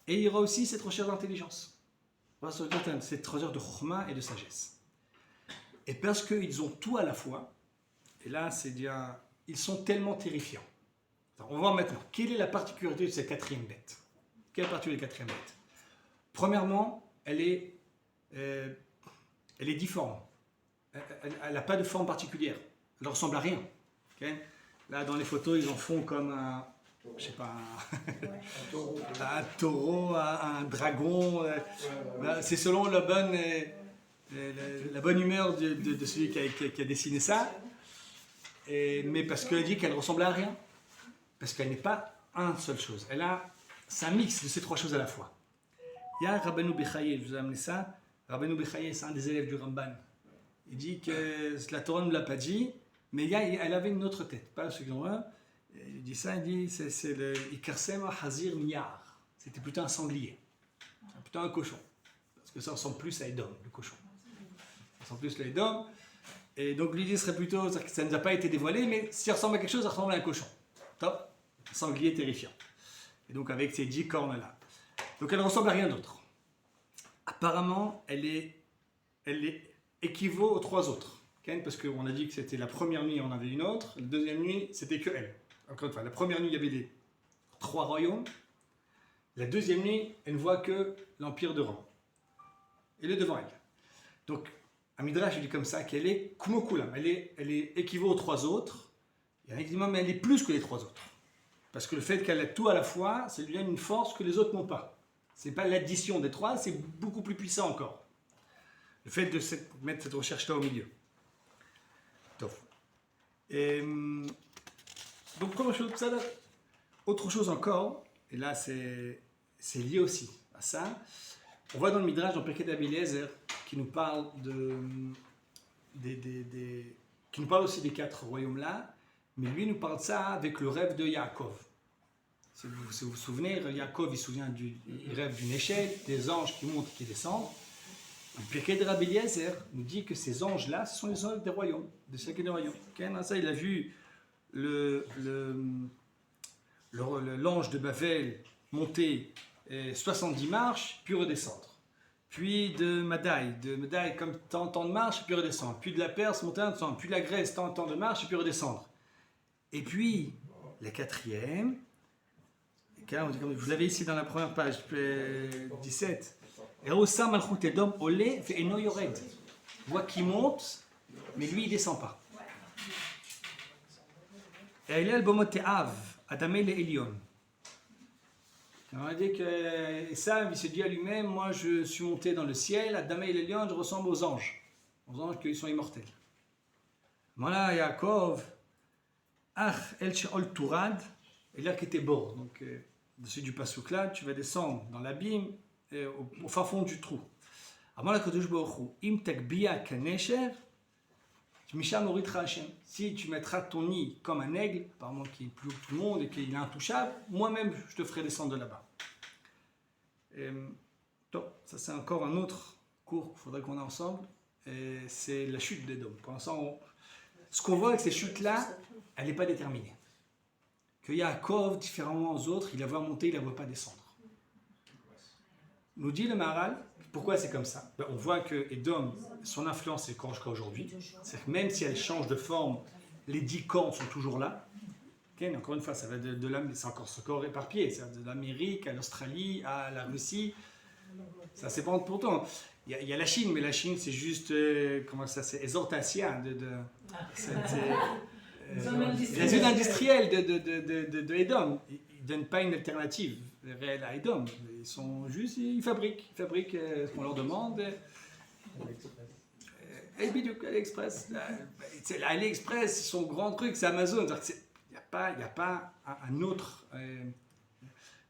Et il y aura aussi cette recherche d'intelligence. Cette recherche de chokhma et de sagesse. Et parce qu'ils ont tout à la fois, et là, ils sont tellement terrifiants. Alors, on va voir maintenant, quelle est la particularité de cette 4e bête? Quelle est la particularité de la 4e bête? Premièrement, elle est difforme. Elle n'a pas de forme particulière. Elle ne ressemble à rien. Okay? Là, dans les photos, ils en font comme un taureau, un dragon. C'est selon la bonne humeur de celui qui a dessiné ça. Mais parce qu'elle dit qu'elle ne ressemble à rien. Parce qu'elle n'est pas une seule chose. C'est un mix de ces 3 choses à la fois. Il y a Rabbeinu Bechaye, je vous ai amené ça. Rabbeinu Bechaye, c'est un des élèves du Ramban. Il dit que la Torah ne l'a pas dit, mais elle avait une autre tête. Pas ceux qui ont un. Il dit ça, il dit c'est le Ikarsema Hazir Miyar. C'était plutôt un sanglier. Plutôt un cochon. Parce que ça ressemble plus à Edom, le cochon. Ça ressemble plus à Edom. Et donc l'idée serait plutôt, ça ne nous a pas été dévoilé, mais si ça ressemble à quelque chose, ça ressemble à un cochon. Top. Sanglier terrifiant. Et donc avec ces 10 cornes-là. Donc elle ne ressemble à rien d'autre. Apparemment, elle équivaut aux 3 autres. Okay? Parce qu'on a dit que c'était la première nuit, on avait une autre. La deuxième nuit, c'était que elle. Encore une fois, la première nuit, il y avait les 3 royaumes. La deuxième nuit, elle ne voit que l'empire de Rome. Elle est devant elle. Donc, un Midrash dit comme ça qu'elle est kumokulam. Elle est équivaut aux 3 autres. Il y en a qui disent, mais elle est plus que les 3 autres. Parce que le fait qu'elle a tout à la fois, ça lui donne une force que les autres n'ont pas. Ce n'est pas l'addition des 3, c'est beaucoup plus puissant encore. Le fait de mettre cette recherche-là au milieu. Tof. Et donc, autre chose encore, et là c'est lié aussi à ça, on voit dans le Midrash, dans Pirkei Rabbi Eliezer, qui nous parle qui nous parle aussi des 4 royaumes-là, mais lui nous parle de ça avec le rêve de Yaakov. Si vous vous souvenez, Yaakov il rêve d'une échelle, des anges qui montent et qui descendent. Le Pirkei de Rabbi Eliezer nous dit que ces anges-là, ce sont les anges des royaumes, de chacun des royaumes. Ça, il a vu l'ange de Bavel monter 70 marches, puis redescendre. Puis de Madaï comme tant de marches, puis redescendre. Puis de la Perse, monter un temps. Puis de la Grèce, tant de marches, puis redescendre. Et puis, la 4e, vous l'avez ici dans la première page, 17. Erosa Malchut Edom Olé fait Eno Yored. Voit qu'il monte, mais lui il descend pas. Et il est le Bomote Av, Adamé le Elion. On a dit que Esav, il se dit à lui-même, moi je suis monté dans le ciel, Adamé le Elion, je ressemble aux anges qui sont immortels. Voilà, Yaakov, Ach El Sheol Tourad, et là qui était bord. Donc, dessus du Passouk là, tu vas descendre dans l'abîme, au fin fond du trou. Si tu mettras ton nid comme un aigle, apparemment qui est plus tout le monde et qu'il est intouchable, moi-même je te ferai descendre de là-bas. Ça c'est encore un autre cours qu'il faudrait qu'on ait ensemble. C'est la chute d'Édom. Pour l'instant, ce qu'on voit avec ces chutes-là, elle n'est pas déterminée. Que Yaakov, différemment aux autres, il la voit monter, il ne la voit pas descendre. Nous dit le Maharal, pourquoi c'est comme ça? On voit que Édom, son influence est encore jusqu'à aujourd'hui. C'est-à-dire que même si elle change de forme, les 10 camps sont toujours là. Okay, encore une fois, ça va c'est encore éparpillé. C'est de l'Amérique à l'Australie, à la Russie. Ça c'est pas pourtant. Il y a la Chine, mais la Chine c'est juste, c'est exhortation la zone industrielle de Édom. Ils ne donnent pas une alternative réelle à Édom. Ils fabriquent ce qu'on leur demande. AliExpress. AliExpress, son grand truc, c'est Amazon. Il n'y a pas un autre.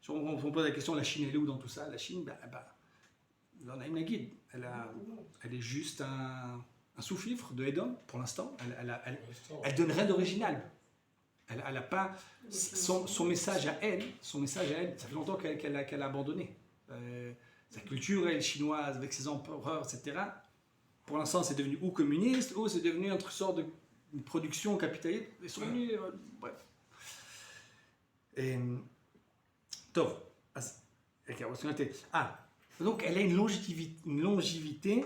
Si on pose la question, la Chine elle est où dans tout ça? La Chine, on a une guide. Elle est juste un sous-fifre de Édom pour l'instant. Elle donne rien d'original. Elle a pas son message à elle. Ça fait longtemps qu'elle a abandonné. Sa culture elle, chinoise avec ses empereurs, etc. Pour l'instant, c'est devenu ou communiste ou c'est devenu une sorte de production capitaliste. Ils sont venus, bref. Donc elle a une longévité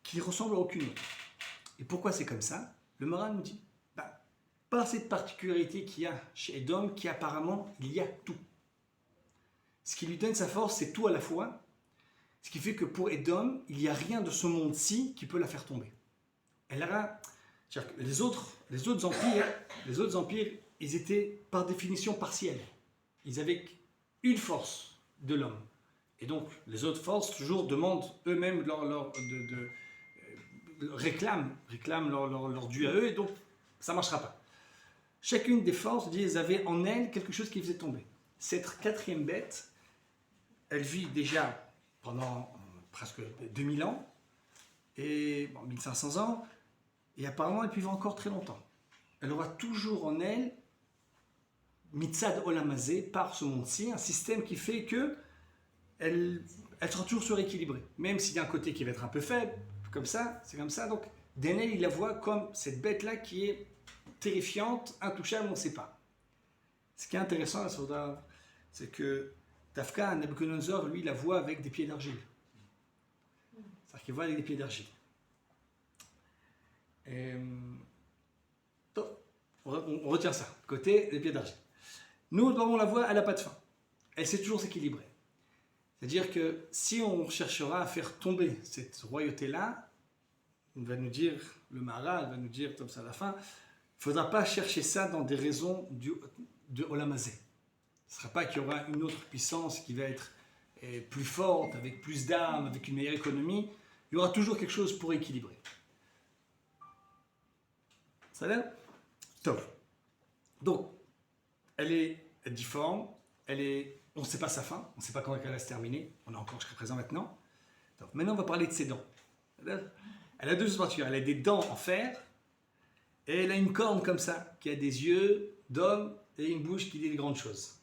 qui ressemble à aucune autre. Et pourquoi c'est comme ça? Le Maharal nous dit, par cette particularité qu'il y a chez Édom, qui apparemment, il y a tout. Ce qui lui donne sa force, c'est tout à la fois. Ce qui fait que pour Édom, il n'y a rien de ce monde-ci qui peut la faire tomber. Les autres empires, ils étaient par définition partiels. Ils avaient une force de l'homme. Et donc, les autres forces, toujours, demandent eux-mêmes réclament leur dû à eux, et donc, ça ne marchera pas. Chacune des forces, elles avaient en elles quelque chose qui faisait tomber. Cette 4e bête, elle vit déjà pendant presque 2000 ans, et 1500 ans, et apparemment, elle peut vivre encore très longtemps. Elle aura toujours en elle, Mitzad Olamazé, par ce monde-ci, un système qui fait que elle sera toujours suréquilibrée. Même s'il y a un côté qui va être un peu faible, comme ça, c'est comme ça. Donc, Daniel, il la voit comme cette bête-là qui est terrifiante, intouchable, on ne sait pas. Ce qui est intéressant, c'est que Tafka, Nabucodonosor, lui, la voit avec des pieds d'argile. C'est-à-dire qu'il voit avec des pieds d'argile. On retient ça, côté des pieds d'argile. Nous, on la voit, elle n'a pas de fin. Elle sait toujours s'équilibrer. C'est-à-dire que si on cherchera à faire tomber cette royauté-là, il va nous dire, le Maharal va nous dire comme ça à la fin, il ne faudra pas chercher ça dans des raisons de Olamazé. Ce ne sera pas qu'il y aura une autre puissance qui va être plus forte, avec plus d'armes, avec une meilleure économie. Il y aura toujours quelque chose pour équilibrer. Ça va? Top. Donc, elle est difforme, on ne sait pas sa fin, on ne sait pas quand elle va se terminer, on est encore jusqu'à présent maintenant. Donc, maintenant, on va parler de ses dents. Elle a deux choses particulières. Elle a des dents en fer Et elle a une corne comme ça, qui a des yeux d'homme et une bouche qui dit de grandes choses.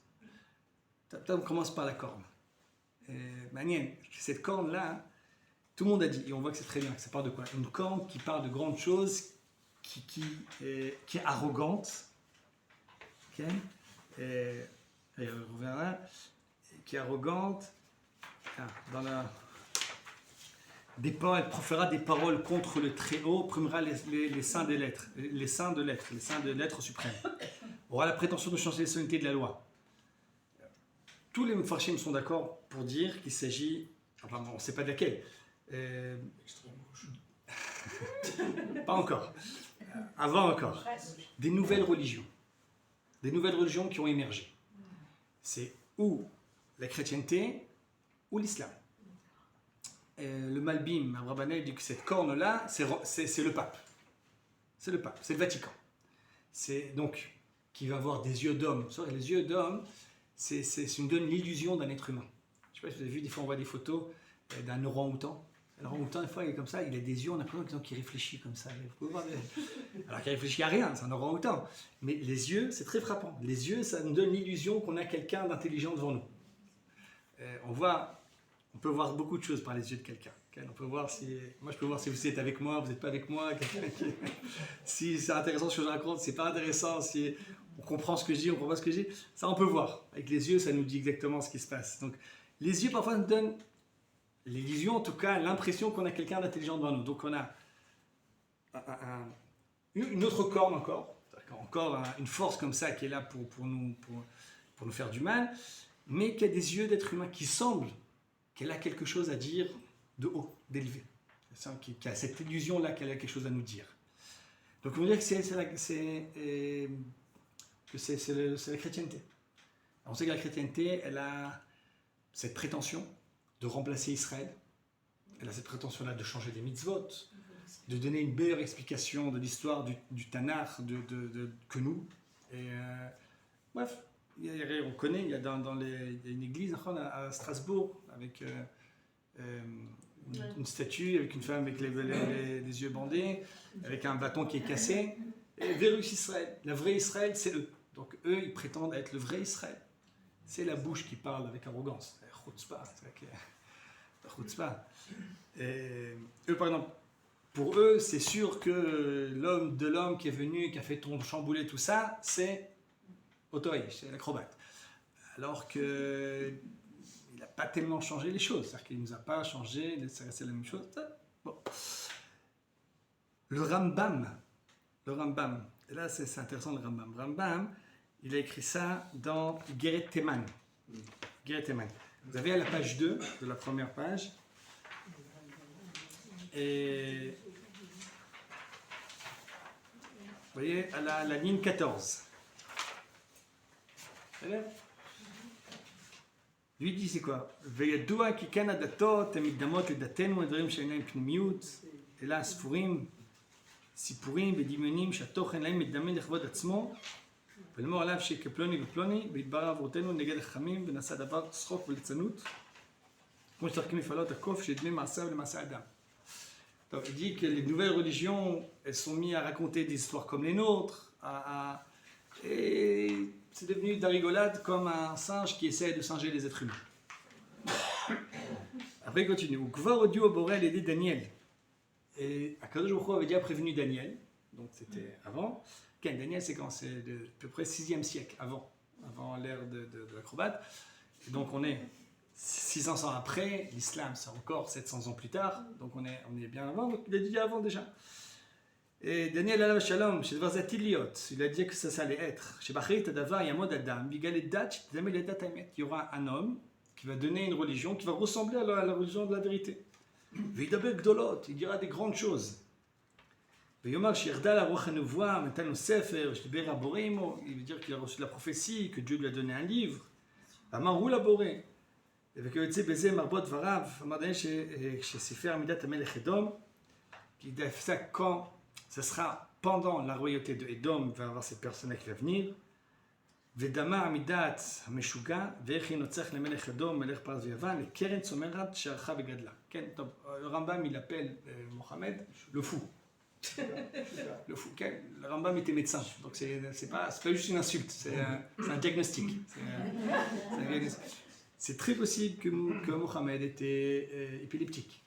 On commence par la corne. Manienne, cette corne-là, tout le monde a dit, et on voit que c'est très bien, que ça parle de quoi? Une corne qui parle de grandes choses, qui est arrogante. Okay? On reviendra. Qui est arrogante. Elle proférera des paroles contre le Très-Haut, primera les saints des lettres, les saints de lettres suprêmes. Aura la prétention de changer les solennités de la loi. Tous les Mefarshim sont d'accord pour dire qu'il s'agit, enfin on ne sait pas de laquelle. Pas encore. Avant encore. Des nouvelles religions. Des nouvelles religions qui ont émergé. C'est ou la chrétienté ou l'islam. Le Malbim, Abrabanel, dit que cette corne-là, c'est le pape. C'est le pape, c'est le Vatican. C'est donc qui va avoir des yeux d'homme. Les yeux d'homme, donne l'illusion d'un être humain. Je ne sais pas si vous avez vu, des fois on voit des photos d'un orang-outan. L'orang-outan, des fois, il est comme ça, il a des yeux, on a l'impression qu'il réfléchit comme ça. Alors qu'il réfléchit à rien, c'est un orang-outan. Mais les yeux, c'est très frappant. Les yeux, ça nous donne l'illusion qu'on a quelqu'un d'intelligent devant nous. On peut voir beaucoup de choses par les yeux de quelqu'un. On peut voir moi, je peux voir si vous êtes avec moi, vous n'êtes pas avec moi. Si c'est intéressant ce que je raconte, si c'est pas intéressant, si on comprend ce que je dis, on comprend pas ce que je dis. Ça, on peut voir. Avec les yeux, ça nous dit exactement ce qui se passe. Donc, les yeux, parfois, nous donnent l'illusion, en tout cas, l'impression qu'on a quelqu'un d'intelligent devant nous. Donc, on a une autre corne encore une force comme ça qui est là pour nous faire du mal, mais qui a des yeux d'être humain qui semble qu'elle a quelque chose à dire de haut, d'élevé. Qui a cette illusion-là qu'elle a quelque chose à nous dire. Donc on va dire que c'est la chrétienté. Alors, on sait que la chrétienté, elle a cette prétention de remplacer Israël. Elle a cette prétention-là de changer des mitzvot, de donner une meilleure explication de l'histoire du Tanakh que nous. Et bref. On connaît, il y a une église à Strasbourg avec une statue, avec une femme avec les yeux bandés, avec un bâton qui est cassé. Et Vérus Israël, la vraie Israël, c'est eux. Donc eux, ils prétendent être le vrai Israël. C'est la bouche qui parle avec arrogance. Chutzpah. Eux, par exemple, pour eux, c'est sûr que l'homme qui est venu, qui a fait chambouler tout ça, c'est Otoïch, c'est l'acrobate. Alors qu'il n'a pas tellement changé les choses. C'est-à-dire qu'il ne nous a pas changé, c'est la même chose. Bon. Le Rambam, et là c'est intéressant le Rambam. Rambam, il a écrit ça dans Geret Teman. Vous avez à la page 2 de la première page. Et vous voyez, à la ligne 14. Lui dit c'est quoi? וידוע כי כן הדתות הן מקדמות לדתנו לדברים שאין להם פנימיות אלא ספורים, סיפורים ודמיונים שהתוכן להם מתדמה לכבוד עצמו ולאמור עליו שכפלוני ופלוני והתברר עבורתנו נגד החכמים ונעשה דבר צחוק וליצנות כמו שצריכים לפעלות הקוף שדמה מעשיו למעשה אדם. Donc, il dit que les nouvelles religions elles sont mises à raconter des histoires comme les nôtres et c'est devenu de la rigolade comme un singe qui essaie de singer les êtres humains. Après il continue. Ukvar odiu oborel aidé Daniel. Et Akadosh Baruch Hu avait déjà prévenu Daniel, donc c'était avant. Daniel c'est quand? C'est de à peu près 6e siècle, avant l'ère de l'acrobate. Et donc on est 600 ans après, l'islam c'est encore 700 ans plus tard, donc on est bien avant, donc il a dit avant déjà. Et Daniel alav shalom, il a dit que ça allait être. Il y aura un homme qui va donner une religion qui va ressembler à la religion de la vérité. Il dira des grandes choses. Il veut dire qu'il a reçu la prophétie, que Dieu lui a donné un livre. Quand ce sera pendant la royauté de Édom, il va y avoir cette personne qui va venir. ודמה עמידת המשוגע ואיך ינוצח למלך אדום, מלך פרס ויוון, לקרן צומרת שערכה וגדלה. כן, טוב, le Rambam il appelle Mohamed le fou. Le Rambam était médecin, donc c'est pas juste une insulte, c'est un diagnostic. C'est très possible que Mohammed était épileptique.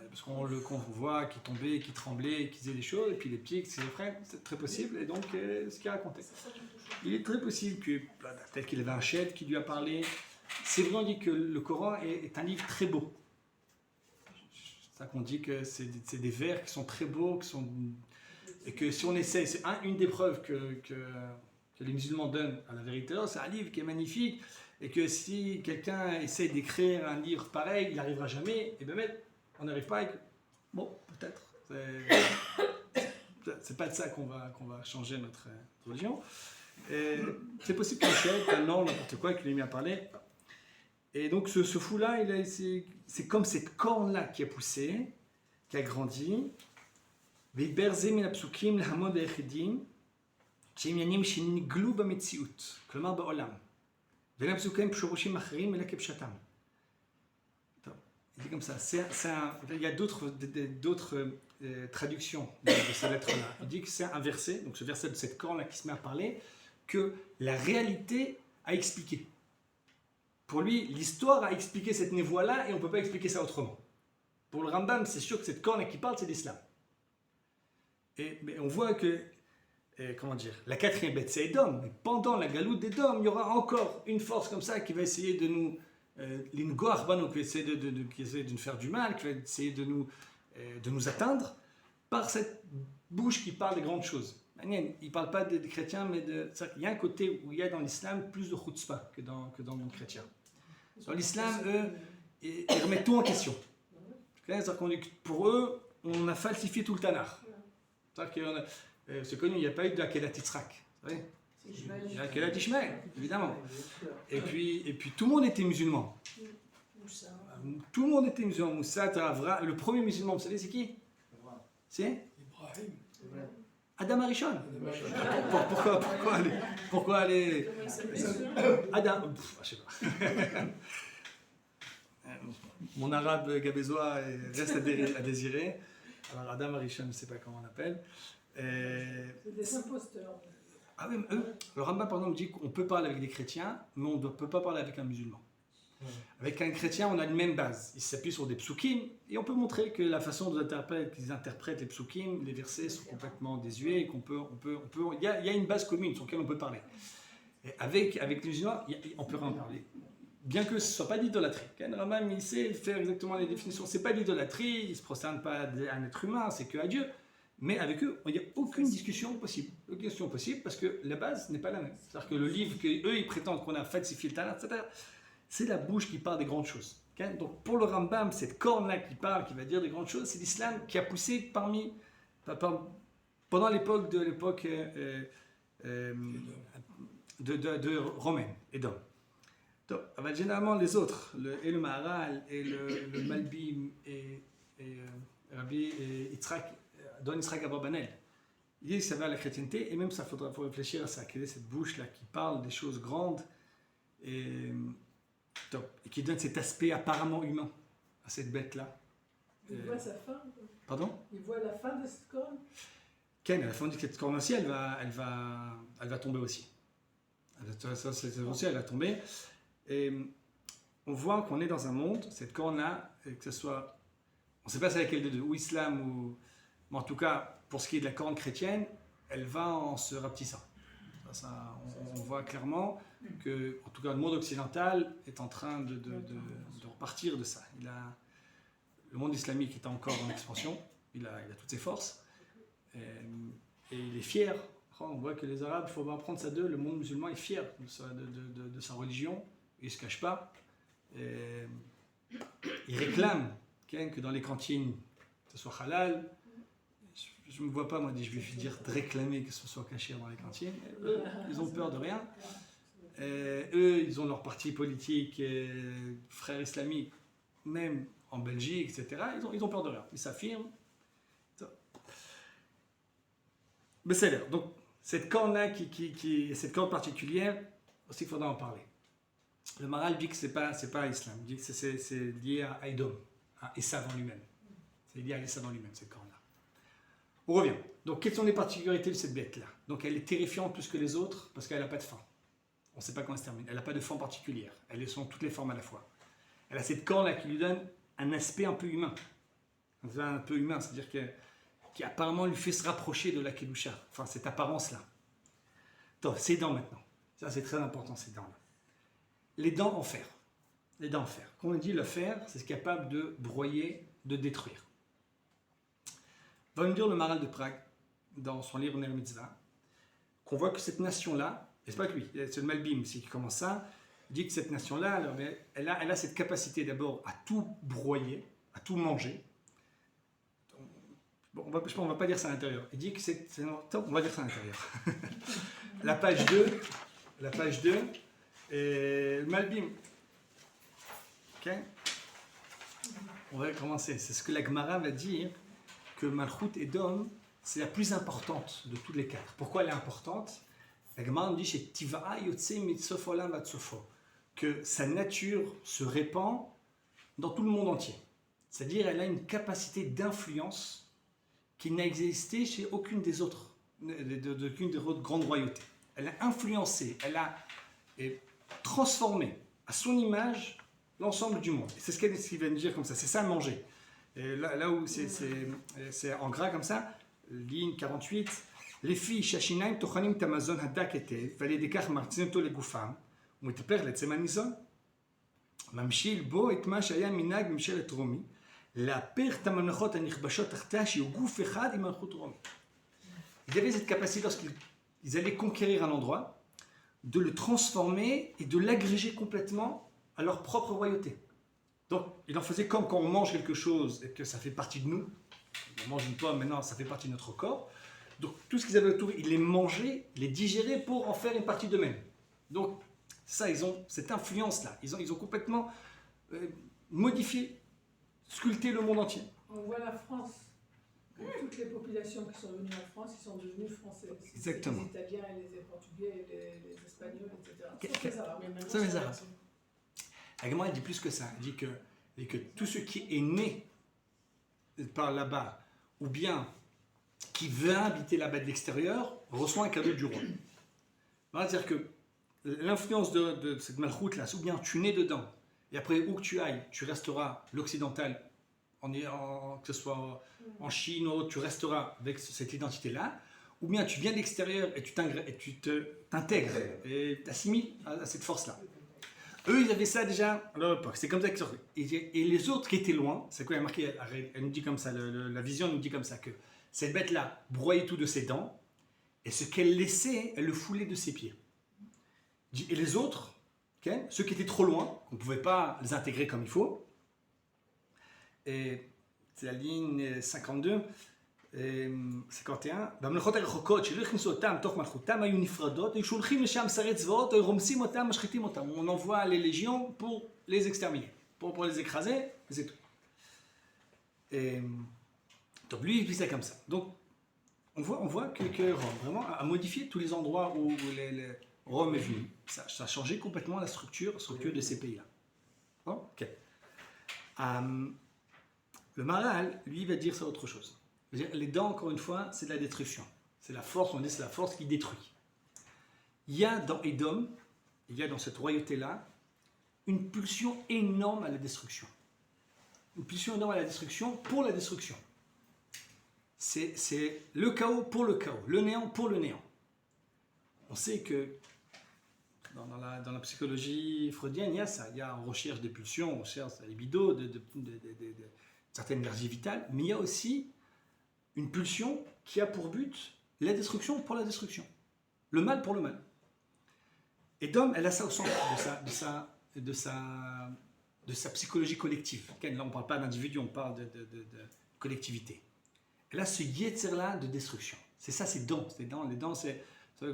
Parce qu'on voit qu'il tombait, qu'il tremblait, qu'il disait des choses, épileptique, schizophrène, c'est très possible, et donc ce qu'il racontait. Il est très possible que, peut-être qu'il avait un chef qui lui a parlé. C'est vrai, on dit que le Coran est un livre très beau. C'est ça qu'on dit que c'est des vers qui sont très beaux, et que si on essaie, c'est une des preuves que les musulmans donnent à la vérité, c'est un livre qui est magnifique, et que si quelqu'un essaie d'écrire un livre pareil, il n'arrivera jamais, et bien on n'arrive pas avec... Bon, peut-être. C'est pas de ça qu'on va changer notre religion. C'est possible qu'un chef, un an, n'importe quoi, qu'il ait mis à parler. Et donc ce fou-là, c'est comme cette corne-là qui a poussé, qui a grandi. ויברז מן הפסוקים להמון היחידים שהם עניינים שנגלו במציאות, כלומר בעולם. ואין הפסוקים שורשים אחרים אלא כפשטם. Il dit comme ça. Il y a d'autres traductions de ces lettres-là. Il dit que c'est un verset, donc ce verset de cette corne-là qui se met à parler, que la réalité a expliqué. Pour lui, l'histoire a expliqué cette névoie-là et on ne peut pas expliquer ça autrement. Pour le Rambam, c'est sûr que cette corne qui parle, c'est l'islam. Mais on voit que, la quatrième bête, c'est Édom. Mais pendant la galoute d'Édom, il y aura encore une force comme ça qui va essayer de nous... l'Ingoar, qui va essayer de nous faire du mal, qui va essayer de nous atteindre, par cette bouche qui parle des grandes choses. Il ne parle pas des chrétiens, mais il y a un côté où il y a dans l'islam plus de chutzpah que dans le monde chrétien. Dans l'islam, eux, ils remettent tout en question. C'est-à-dire qu'on dit que pour eux, on a falsifié tout le Tanakh. C'est connu, il n'y a pas eu de Akedat Yitzhak. Il y a Akedat Ishmael, évidemment. Et puis tout le monde était musulman. Tout le monde était musulman. Moussa, le premier musulman, vous savez, c'est qui? C'est Adam Arishon. Pourquoi aller Adam, je sais pas. Mon arabe gabézois reste à désirer. Alors Adam Arishon, je ne sais pas comment on l'appelle. C'est des imposteurs. Ah oui, le Rambam par exemple dit qu'on peut parler avec des chrétiens, mais on ne peut pas parler avec un musulman. Avec un chrétien, on a une même base. Il s'appuie sur des psukim, et on peut montrer que la façon dont ils interprètent les psukim, les versets sont complètement désuets, et il y a une base commune sur laquelle on peut parler. Et avec les musulmans, on peut en parler. Bien que ce ne soit pas d'idolâtrie. Le Rambam, il sait faire exactement les définitions. Ce n'est pas d'idolâtrie, il ne se prosterne pas à un être humain, c'est qu'à Dieu. Mais avec eux, il n'y a aucune discussion possible. Aucune discussion possible parce que la base n'est pas la même. C'est-à-dire que le livre qu'eux, ils prétendent qu'on a falsifié le Tanakh, etc., c'est la bouche qui parle des grandes choses. Donc pour le Rambam, cette corne-là qui parle, qui va dire des grandes choses, c'est l'islam qui a poussé pendant l'époque de Romaine, Édom. Donc, généralement les autres, le Maharal et le Malbim et Rabbi Yitzhak, Don Yitzhak Abrabanel, il dit que ça va à la chrétienté, et même ça, faut réfléchir à ça, quelle est cette bouche-là qui parle des choses grandes et qui donne cet aspect apparemment humain à cette bête-là. Il voit sa fin. Pardon? Il voit la fin de cette corne. Ken, à la fin de cette corne aussi, elle va tomber aussi. Elle va tomber. Et on voit qu'on est dans un monde, cette corne-là, que ce soit, on ne sait pas c'est laquelle des deux, ou islam, mais en tout cas, pour ce qui est de la corne chrétienne, elle va en se rapetissant. On voit clairement que, en tout cas, le monde occidental est en train de repartir de ça. Le monde islamique est encore en expansion, il a toutes ses forces, et il est fier. On voit que les Arabes, il faut apprendre ça d'eux, le monde musulman est fier de sa religion, il ne se cache pas. Il réclame que dans les cantines, que ce soit halal. Je ne me vois pas, moi, je vais dire de réclamer que ce soit caché dans les cantines. Eux, ils ont peur de rien. Eux, ils ont leur parti politique, frères islamiques, même en Belgique, etc. Ils ont peur de rien. Ils s'affirment. Mais c'est l'air. Donc, cette corne-là, cette corne particulière, aussi qu'il faudra en parler. Le Maharal dit que ce n'est pas l'islam. Il dit que c'est lié à Édom, à Esav en lui-même. C'est lié à Esav en lui-même, cette corne-là. On revient. Donc, quelles sont les particularités de cette bête-là? Donc, elle est terrifiante plus que les autres parce qu'elle n'a pas de fin. On ne sait pas quand elle se termine. Elle n'a pas de forme particulière. Elles sont toutes les formes à la fois. Elle a cette corne-là qui lui donne un aspect un peu humain. Un peu humain, c'est-à-dire qui apparemment lui fait se rapprocher de la Kedusha. Enfin, cette apparence-là. Donc, ses dents maintenant. Ça, c'est très important, ces dents-là. Les dents en fer. Les dents en fer. Quand on dit le fer, c'est capable de broyer, de détruire. Va nous dire le Maral de Prague, dans son livre Ner Mitzvah, qu'on voit que cette nation-là, et c'est pas que lui, c'est le Malbim aussi qui commence ça, il dit que cette nation-là, elle a cette capacité d'abord à tout broyer, à tout manger. Bon, je pense qu'on va pas dire ça à l'intérieur. Il dit que on va dire ça à l'intérieur. La page 2, et le Malbim. Ok? On va commencer. C'est ce que la Gemara va dire, que Malchut Edom, c'est la plus importante de toutes les quatre. Pourquoi elle est importante? La Gemara nous dit chez Tiva'a Yotse Mitzvot Olam Vatzofo, que sa nature se répand dans tout le monde entier. C'est-à-dire elle a une capacité d'influence qui n'a existé chez aucune des autres, d'aucune des autres grandes royautés. Elle a influencé, elle a transformé à son image l'ensemble du monde. Et c'est ce qu'elle va nous dire comme ça, c'est ça manger. Et là où c'est en gras comme ça, ligne 48, les filles shashinaim tochanim tamazon hadak etev, validekach martzinto legufam, ומתהפך לעצם הניזון. ממשיל בו את מה שהיה מנהג ממשלת רומי, להפך את הממלכות הנכבשות תחתיה שיהיו גוף אחד עם מלכות רומי. Ils avaient cette capacité lorsqu'ils allaient conquérir un endroit, de le transformer et de l'agréger complètement à leur propre royauté. Donc, il en faisait comme quand on mange quelque chose et que ça fait partie de nous. On mange une pomme, maintenant ça fait partie de notre corps. Donc, tout ce qu'ils avaient autour, ils les mangeaient, les digéraient pour en faire une partie d'eux-mêmes. Donc, ça, ils ont cette influence-là. Ils ont complètement modifié, sculpté le monde entier. On voit la France. Toutes les populations qui sont venues en France, ils sont devenus français. Exactement. Les Italiens, et les Portugais, et les Espagnols, etc. Sauf les Arabes. Mais maintenant, Sauf les c'est- Arabes. La Gemara dit plus que ça. Elle dit que tout ce qui est né par là-bas, ou bien qui veut habiter là-bas de l'extérieur, reçoit un cadeau du roi. C'est-à-dire que l'influence de cette malchoute-là, ou bien tu nais dedans, et après où que tu ailles, tu resteras l'occidental, que ce soit en Chine ou autre, tu resteras avec cette identité-là, ou bien tu viens de l'extérieur et tu t'intègres et t'assimiles à cette force-là. Eux, ils avaient ça déjà à leur époque. C'est comme ça qu'ils sortaient. Et les autres qui étaient loin, c'est quoi, il y a marqué, elle nous dit comme ça, la vision nous dit comme ça, que cette bête-là broyait tout de ses dents, et ce qu'elle laissait, elle le foulait de ses pieds. Et les autres, okay, ceux qui étaient trop loin, on ne pouvait pas les intégrer comme il faut, et c'est la ligne 52, 51, בממלכות הרחוקות שלא הכניסו אותם תוך מלכותם היו נפרדות, היו שולחים לשם שרי צבאות, היו רומסים אותם, משחיתים אותם. On envoie les légions pour les exterminer, pour les écraser, et c'est tout. Et, donc lui, il dit ça comme ça. Donc on voit que Rome vraiment a modifié tous les endroits où Rome est venu. Ça a changé complètement la structure de ces pays-là. Bon, ok. Le Maral, lui, va dire ça autre chose. Les dents, encore une fois, c'est de la destruction. C'est la force, on dit c'est la force qui détruit. Il y a dans Édom, il y a dans cette royauté-là, une pulsion énorme à la destruction. Une pulsion énorme à la destruction pour la destruction. C'est le chaos pour le chaos, le néant pour le néant. On sait que dans la psychologie freudienne, il y a ça. Il y a, on recherche des pulsions, on recherche la libido, de certaines énergies vitales, mais il y a aussi une pulsion qui a pour but la destruction pour la destruction. Le mal pour le mal. Et Dom, elle a ça au centre de sa psychologie collective. Là, on ne parle pas d'individu, on parle de collectivité. Elle a ce yetzer-là de destruction. C'est ça, c'est dents. Les dents, c'est... Vous savez,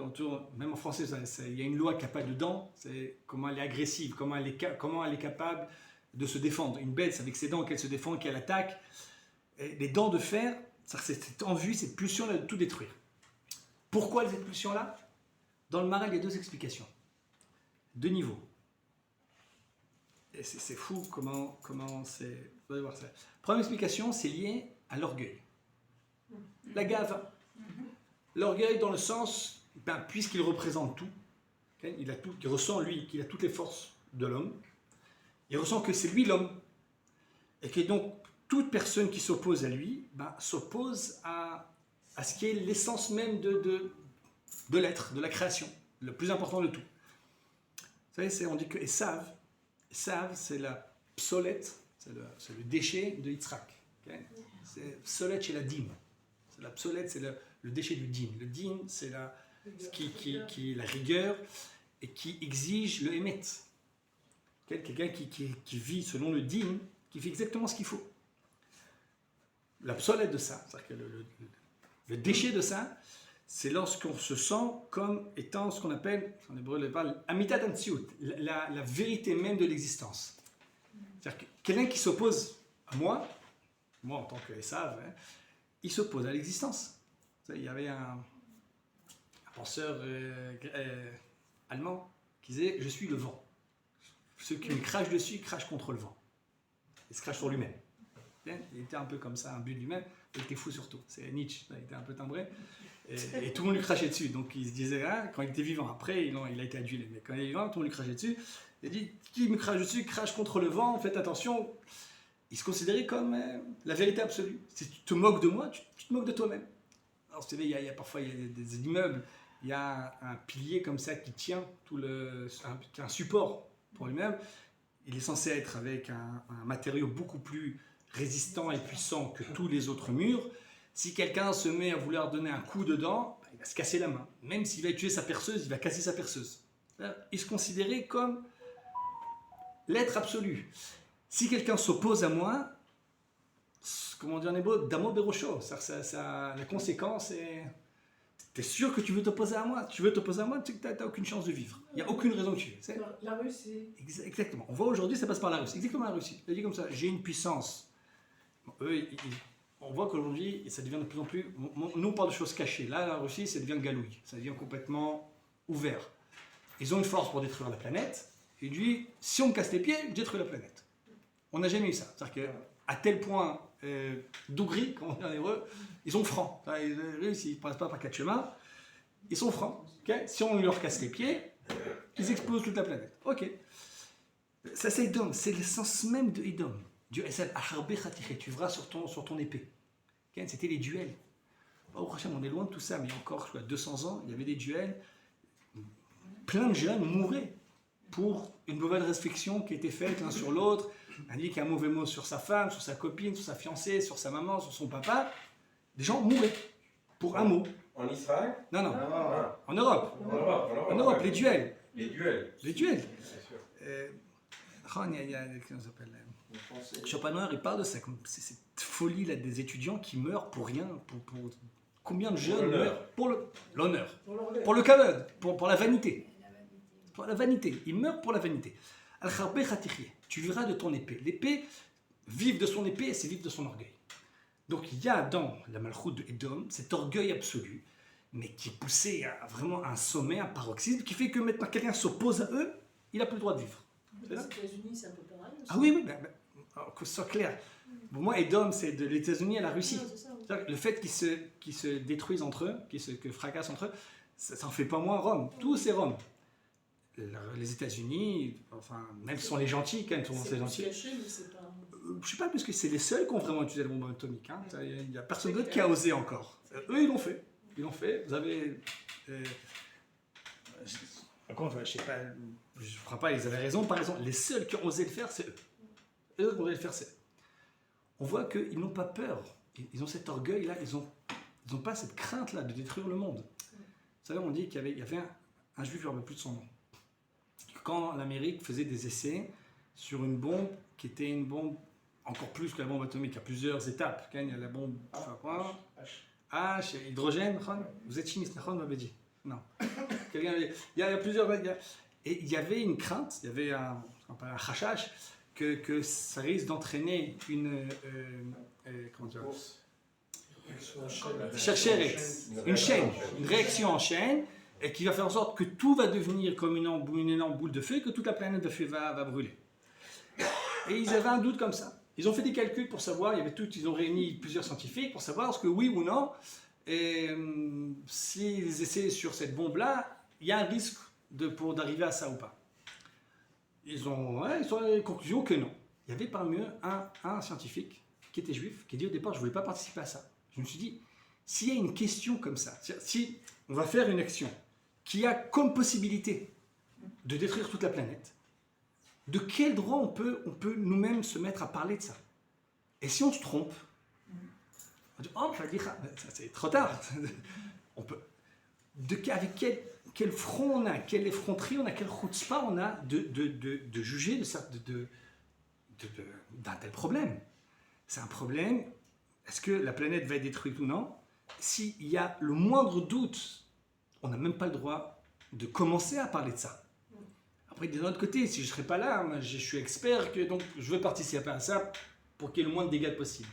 même en français, il y a une loi qui n'a pas de dents, c'est comment elle est agressive, comment elle est capable de se défendre. Une bête, c'est avec ses dents qu'elle se défend, qu'elle attaque. Et les dents de fer, c'est cette envie, cette pulsion-là de tout détruire. Pourquoi cette pulsion-là? Dans le Maral, il y a deux explications. Deux niveaux. Et c'est fou comment c'est... Vous allez voir ça. Première explication, c'est lié à l'orgueil. La gava. L'orgueil dans le sens, puisqu'il représente tout, okay, il ressent lui qu'il a toutes les forces de l'homme, il ressent que c'est lui l'homme, et que donc toute personne qui s'oppose à lui s'oppose à ce qui est l'essence même de l'être, de la création, le plus important de tout. Vous savez, on dit que Esav, c'est la psolette, c'est le déchet de Yitzhak. Okay, psolette chez la dîme. La psolette, c'est le déchet du dîme. Le dîme, c'est la rigueur et qui exige le émet. Quelqu'un qui vit selon le dîme, qui fait exactement ce qu'il faut. La psolette de ça, c'est-à-dire que le déchet de ça, c'est lorsqu'on se sent comme étant ce qu'on appelle, en hébreu, on parle amitat amtsiut, la vérité même de l'existence. C'est-à-dire que quelqu'un qui s'oppose à moi en tant que Esav, il s'oppose à l'existence. Il y avait un penseur allemand qui disait « Je suis le vent. Ceux qui me crachent dessus, ils crachent contre le vent. » Il se crache sur lui-même. Il était un peu comme ça, un but de lui-même. Il était fou surtout. C'est Nietzsche, il était un peu timbré. Et tout le monde lui crachait dessus. Donc il se disait, quand il était vivant, après il a été adulé, mais quand il est vivant, tout le monde lui crachait dessus. Il dit, qui me crache dessus, crache contre le vent, faites attention. Il se considérait comme la vérité absolue. Si tu te moques de moi, tu te moques de toi-même. Alors vous savez, il y a parfois des immeubles, il y a un pilier comme ça qui tient qui a un support pour l'immeuble. Il est censé être avec un matériau beaucoup plus résistant et puissant que tous les autres murs. Si quelqu'un se met à vouloir donner un coup dedans, il va se casser la main. Même s'il va tuer sa perceuse, il va casser sa perceuse. Il se considérait comme l'être absolu. Si quelqu'un s'oppose à moi, comment on dit en hébreu, damo berocho, la conséquence est... Tu es sûr que tu veux t'opposer à moi? Tu veux t'opposer à moi, tu n'as aucune chance de vivre. Il n'y a aucune raison que tu veux. La Russie. Exactement. On voit aujourd'hui, ça passe par la Russie. Exactement la Russie. Il dit comme ça, j'ai une puissance. Bon, eux, on voit qu'aujourd'hui, ça devient de plus en plus... Nous, on parle de choses cachées. Là, la Russie, ça devient galouille. Ça devient complètement ouvert. Ils ont une force pour détruire la planète. Et lui, si on me casse les pieds, je détruis la planète. On n'a jamais eu ça. C'est-à-dire qu'à tel point, dougri, comme on dit en hébreu, ils sont francs. Ils ne passent pas par quatre chemins. Ils sont francs. Okay, si on leur casse les pieds, ils explosent toute la planète. Ok. Ça, c'est Edom. C'est l'essence même de Edom. Dieu Esel, Acharbe Khatiré, tu verras sur ton épée. Okay, c'était les duels. On est loin de tout ça, mais encore, je crois, 200 ans, il y avait des duels. Plein de jeunes mouraient pour une mauvaise réflexion qui était faite l'un sur l'autre. On dit qu'un mauvais mot sur sa femme, sur sa copine, sur sa fiancée, sur sa maman, sur son papa. Des gens mouraient pour un mot. En Israël? Non. Ah. En Europe. En Europe, les duels. Les duels. Les duels. Bien sûr. Il y a comment ça s'appelle Schopenhauer, il parle de ça, c'est cette folie là, des étudiants qui meurent pour rien, pour combien de jeunes meurent pour l'honneur, pour le kavod, pour la vanité. Pour la vanité, ils meurent pour la vanité. Al-Kharbe Khatiré, tu verras de ton épée. L'épée, vivre de son épée, c'est vivre de son orgueil. Donc il y a dans la Malchoute de Edom cet orgueil absolu, mais qui est poussé à vraiment un sommet, un paroxysme, qui fait que maintenant quelqu'un s'oppose à eux, il n'a plus le droit de vivre. Les États-Unis, c'est un peu pareil aussi. Ah oui, que ce soit clair. Pour moi, Edom, c'est de l'États-Unis à la Russie. Le fait qu'ils se détruisent entre eux, qu'ils fracassent entre eux, ça n'en fait pas moins Rome. Tout c'est Rome. Les États-Unis, enfin, même si sont les gentils, quand même, c'est gentils. Caché, mais c'est pas... Je sais pas, parce que c'est les seuls qui ont vraiment utilisé la bombe atomique. Hein. Il n'y a personne d'autre qui a osé encore. Eux, ils l'ont fait. Vous avez... Encore, je sais pas, je ne crois pas, ils avaient raison. Par exemple, les seuls qui ont osé le faire, c'est eux. Eux qui ont osé le faire, c'est eux. On voit qu'ils n'ont pas peur. Ils ont cet orgueil-là. Ils n'ont pas cette crainte-là de détruire le monde. Vous savez, on dit qu'il y avait un juif, je ne me rappelle plus de son nom. Quand l'Amérique faisait des essais sur une bombe qui était une bombe encore plus que la bombe atomique, à plusieurs étapes. Il y a la bombe H, hydrogène. Vous êtes chimiste, vous m'avez dit. Non. Il y a plusieurs... Et il y avait une crainte, il y avait un chachash, que ça risque d'entraîner une... comment dire, une chaîne, une réaction en chaîne, et qui va faire en sorte que tout va devenir comme une énorme boule de feu, et que toute la planète de feu va brûler. Et ils avaient un doute comme ça. Ils ont fait des calculs pour savoir, ils ont réuni plusieurs scientifiques pour savoir est-ce que oui ou non, s'ils essaient sur cette bombe-là, il y a un risque d'arriver à ça ou pas. Ils sont à la conclusion que non. Il y avait parmi eux un scientifique qui était juif, qui a dit au départ, je ne voulais pas participer à ça. Je me suis dit, s'il y a une question comme ça, si on va faire une action qui a comme possibilité de détruire toute la planète, de quel droit on peut nous-mêmes se mettre à parler de ça? Et si on se trompe, on dit, oh, c'est trop tard. On peut, avec quel front on a, quelle effronterie on a, quelle chutzpah on a de juger d'un tel problème. C'est un problème. Est-ce que la planète va être détruite ou non? S'il y a le moindre doute, on n'a même pas le droit de commencer à parler de ça. Après, d'un autre côté, si je ne serais pas là, moi, je suis expert, donc je veux participer à ça pour qu'il y ait le moins de dégâts possible.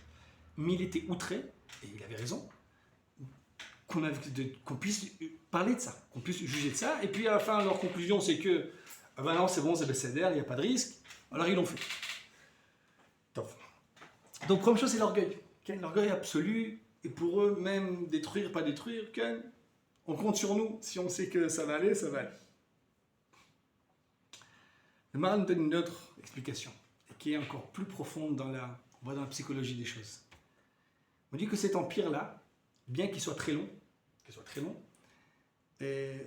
Mais il était outré, et il avait raison, qu'on puisse parler de ça, qu'on puisse juger de ça. Et puis à la fin, leur conclusion, c'est que ah ben non, c'est bon, c'est Besséder, il n'y a pas de risque. Alors ils l'ont fait. Donc première chose, c'est l'orgueil. L'orgueil absolu, et pour eux, même détruire, pas détruire, on compte sur nous. Si on sait que ça va aller, ça va aller. Le Maharal nous donne une autre explication, qui est encore plus profonde dans la psychologie des choses. On dit que cet empire-là, bien qu'il soit très long,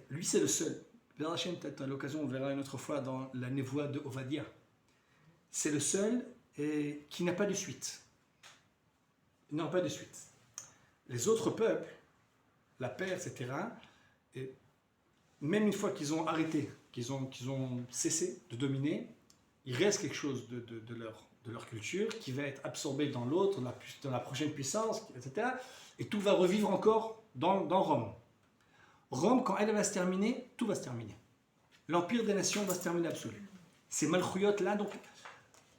lui c'est le seul. Peut-être à l'occasion, on verra une autre fois dans la névoie de Ovadia. C'est le seul qui n'a pas de suite. Il n'a pas de suite. Les autres peuples, la Perse, etc., et même une fois qu'ils ont arrêté, qu'ils ont cessé de dominer, il reste quelque chose de leur culture qui va être absorbé dans l'autre, dans la prochaine puissance, etc. Et tout va revivre encore dans Rome. Rome, quand elle va se terminer, tout va se terminer. L'empire des nations va se terminer absolu. Ces Malchuyot là, donc,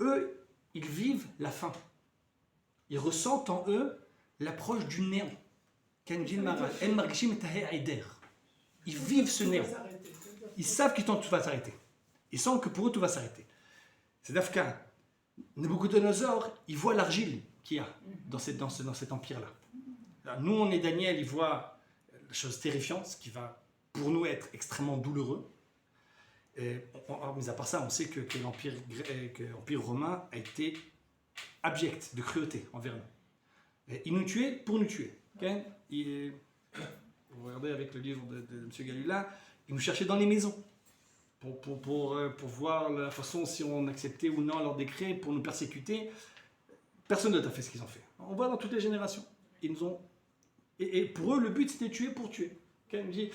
eux, ils vivent la fin. Ils ressentent en eux l'approche du néant. Ils vivent ce néant. Ils savent que tout va s'arrêter. Ils sentent que pour eux, tout va s'arrêter. C'est d'Afka. Nabucodonosor, il voit l'argile qu'il y a dans cet empire-là. Nous, on est Daniel, il voit la chose terrifiante, ce qui va pour nous être extrêmement douloureux. Mais à part ça, on sait que l'empire romain a été abject de cruauté envers nous. Il nous tuait pour nous tuer. Okay? Vous regardez avec le livre de M. Galula, il nous cherchait dans les maisons pour voir la façon si on acceptait ou non leurs décrets pour nous persécuter. Personne n'a fait ce qu'ils ont fait. On voit dans toutes les générations. Ils nous ont... et pour eux, le but c'était tuer pour tuer. Okay? Il dit,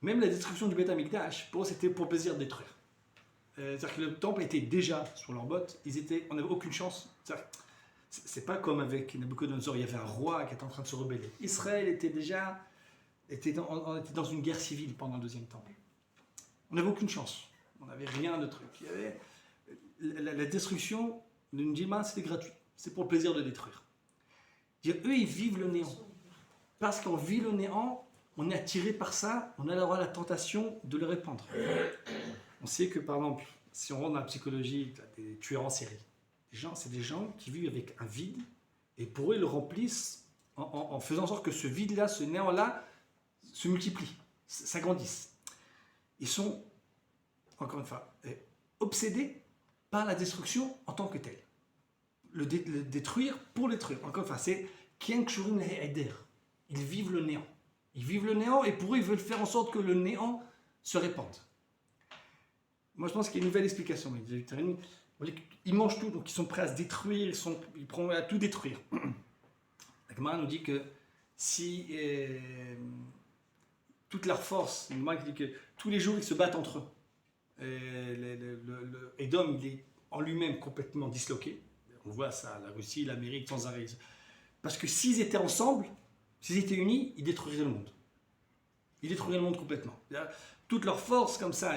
même la destruction du Beth Amikdash, pour eux, c'était pour le plaisir de détruire. C'est-à-dire que le temple était déjà sur leurs bottes, on n'avait aucune chance. C'est pas comme avec Nabucodonosor, il y avait un roi qui était en train de se rebeller. Israël était dans une guerre civile pendant le deuxième temple. On n'avait aucune chance, on n'avait rien de truc. Il y avait la destruction d'une djima, c'était gratuit, c'est pour le plaisir de détruire. Eux, ils vivent le néant. Parce qu'on vit le néant, on est attiré par ça, on a la tentation de le répandre. On sait que, par exemple, si on rentre dans la psychologie des tueurs en série, c'est des gens qui vivent avec un vide, et pour eux, ils le remplissent en faisant en sorte que ce vide-là, ce néant-là, se multiplie, s'agrandisse. Ils sont, encore une fois, obsédés par la destruction en tant que telle. Le détruire pour détruire. Encore une fois, c'est Kien Kshurim Le'eder. Ils vivent le néant. Ils vivent le néant et pour eux, ils veulent faire en sorte que le néant se répande. Moi, je pense qu'il y a une nouvelle explication. Ils mangent tout, donc ils sont prêts à se détruire, ils prennent à tout détruire. La Gemara nous dit que si toute leur force, la Gemara dit que tous les jours, ils se battent entre eux. Edom, il est en lui-même complètement disloqué. On voit ça, la Russie, l'Amérique, sans arrêt. Parce que s'ils étaient ensemble, s'ils étaient unis, ils détruiraient le monde. Ils détruiraient le monde complètement. Toute leur force, comme ça,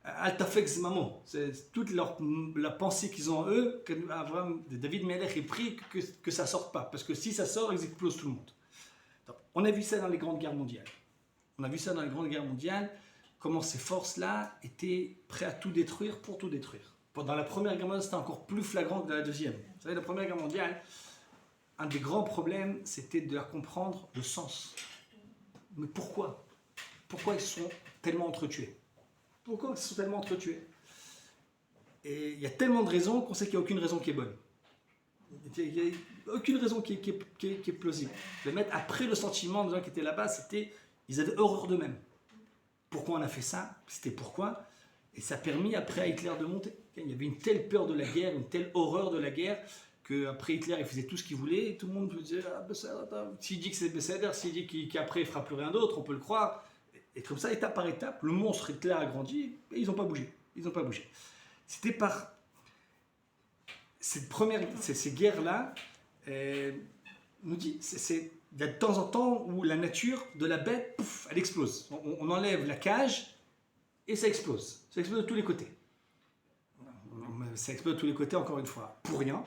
Altafex Maman, c'est toute la pensée qu'ils ont en eux, que David Melech est pris que ça ne sorte pas. Parce que si ça sort, ils explosent tout le monde. Donc, on a vu ça dans les grandes guerres mondiales. Comment ces forces-là étaient prêtes à tout détruire pour tout détruire. Pendant la Première Guerre mondiale, c'était encore plus flagrant que dans la Deuxième. Vous savez, la Première Guerre mondiale, un des grands problèmes, c'était de leur comprendre le sens. Mais pourquoi? Pourquoi ils sont tellement entretués? Pourquoi ils sont tellement entretués? Et il y a tellement de raisons qu'on sait qu'il n'y a aucune raison qui est bonne. Il n'y a aucune raison qui est plausible. Le mettre après le sentiment des gens qui étaient là-bas, c'était, ils avaient horreur d'eux-mêmes. Pourquoi on a fait ça? C'était pourquoi? Et ça a permis après à Hitler de monter. Il y avait une telle peur de la guerre, une telle horreur de la guerre, qu'après Hitler il faisait tout ce qu'il voulait, et tout le monde disait s'il dit que c'est Besséder, s'il dit qu'après il ne fera plus rien d'autre, on peut le croire. Et comme ça, étape par étape, le monstre Hitler a grandi et ils n'ont pas bougé. Ils n'ont pas bougé. C'était par ces guerres-là, nous dit, il y a de temps en temps où la nature de la bête, pouf, elle explose. On enlève la cage et ça explose. Ça explose de tous les côtés. Ça explose de tous les côtés, encore une fois, pour rien.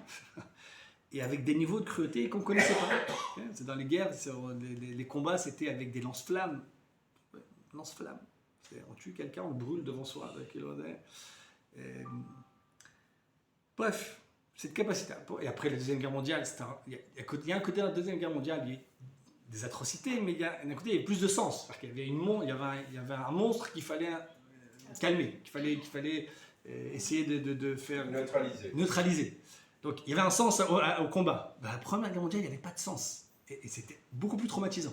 Et avec des niveaux de cruauté qu'on ne connaissait pas. C'est dans les guerres, les combats, c'était avec des lance-flammes. Lance-flammes. On tue quelqu'un, on le brûle devant soi. Bref, cette capacité. Et après la Deuxième Guerre mondiale, il y a un côté de la Deuxième Guerre mondiale, il y a des atrocités, mais il y a un côté, il y avait plus de sens. Parce qu'il y avait, il y avait un monstre qu'il fallait calmer, qu'il fallait essayer de faire neutraliser. Donc il y avait un sens au combat. Dans la Première Guerre mondiale, il n'y avait pas de sens. Et c'était beaucoup plus traumatisant.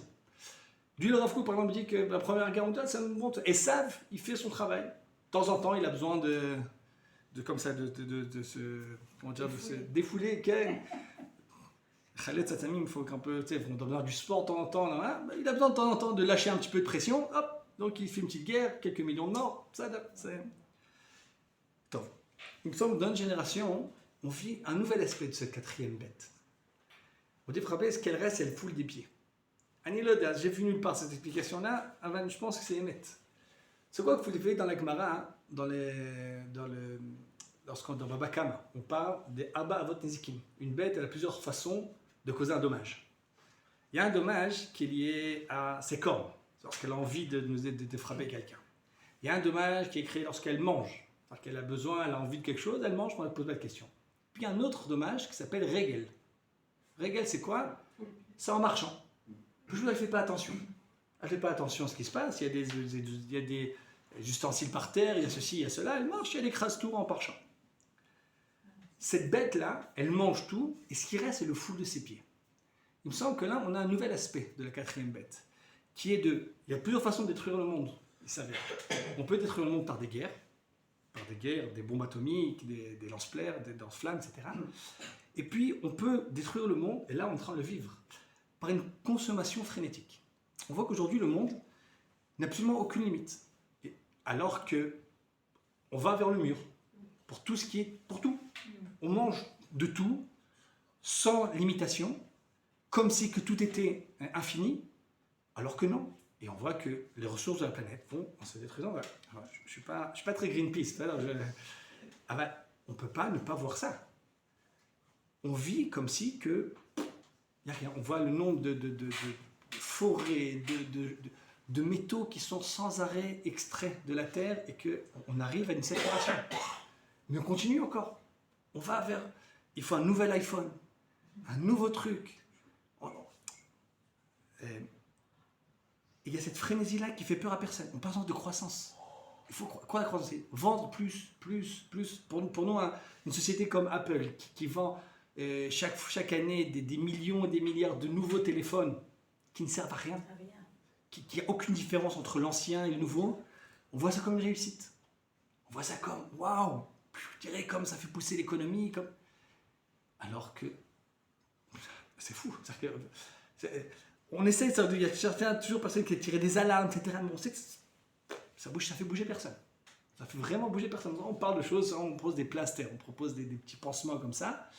Lui, le Rav Kook, par exemple, dit que la Première Guerre mondiale, ça nous montre. Et Sav, il fait son travail. De temps en temps, il a besoin de se défouler. Khaled Satamim, il faut qu'un peu, on doit avoir du sport de temps en temps. Il a besoin de temps en temps de lâcher un petit peu de pression. Hop, donc il fait une petite guerre, quelques millions de morts. C'est... Attends. Il me semble que dans une génération, on vit un nouvel aspect de cette quatrième bête. On dit frapper, ce qu'elle reste, elle foule des pieds. J'ai vu nulle part cette explication-là. Je pense que c'est Emet. C'est quoi que vous faites dans la Gemara, dans Baba Kama, on parle des Abba Avot Nezikim. Une bête, elle a plusieurs façons de causer un dommage. Il y a un dommage qui est lié à ses cornes, lorsqu'elle a envie de frapper quelqu'un. Il y a un dommage qui est créé lorsqu'elle mange, parce qu'elle a besoin, elle a envie de quelque chose, elle mange, on ne pose pas de question. Puis il y a un autre dommage qui s'appelle Regel. Regel, c'est quoi? C'est en marchant. Elle ne fait pas attention. Elle ne fait pas attention à ce qui se passe. Il y a des ustensiles par terre, il y a ceci, il y a cela. Elle marche et elle écrase tout en marchant. Cette bête-là, elle mange tout et ce qui reste, c'est le fou de ses pieds. Il me semble que là, on a un nouvel aspect de la quatrième bête, qui est il y a plusieurs façons de détruire le monde. Il s'avère. On peut détruire le monde par des guerres, des bombes atomiques, des lance-flammes, etc. Et puis, on peut détruire le monde, et là, on est en train de le vivre, par une consommation frénétique. On voit qu'aujourd'hui, le monde n'a absolument aucune limite. Alors que on va vers le mur, pour tout. On mange de tout, sans limitation, comme si que tout était infini, alors que non. Et on voit que les ressources de la planète vont en se détruisant. Je ne suis pas très Greenpeace. On ne peut pas ne pas voir ça. On vit comme si que il n'y a rien. On voit le nombre de forêts, de métaux qui sont sans arrêt extraits de la terre et qu'on arrive à une saturation. Mais on continue encore. On va vers... Il faut un nouvel iPhone, un nouveau truc. Et il y a cette frénésie-là qui fait peur à personne. On parle de croissance. Il faut quoi la croissance? Vendre plus. Pour nous, une société comme Apple qui vend chaque année des millions et des milliards de nouveaux téléphones qui ne servent à rien, qui n'a aucune différence entre l'ancien et le nouveau, on voit ça comme une réussite. On voit ça comme, waouh, je dirais comme ça fait pousser l'économie, comme... Alors que c'est fou. On essaie, il y a certains toujours personnes qui tirent des alarmes, etc. Mais on sait que ça fait bouger personne. Ça fait vraiment bouger personne. On parle de choses, on propose des plasters, on propose des petits pansements comme ça.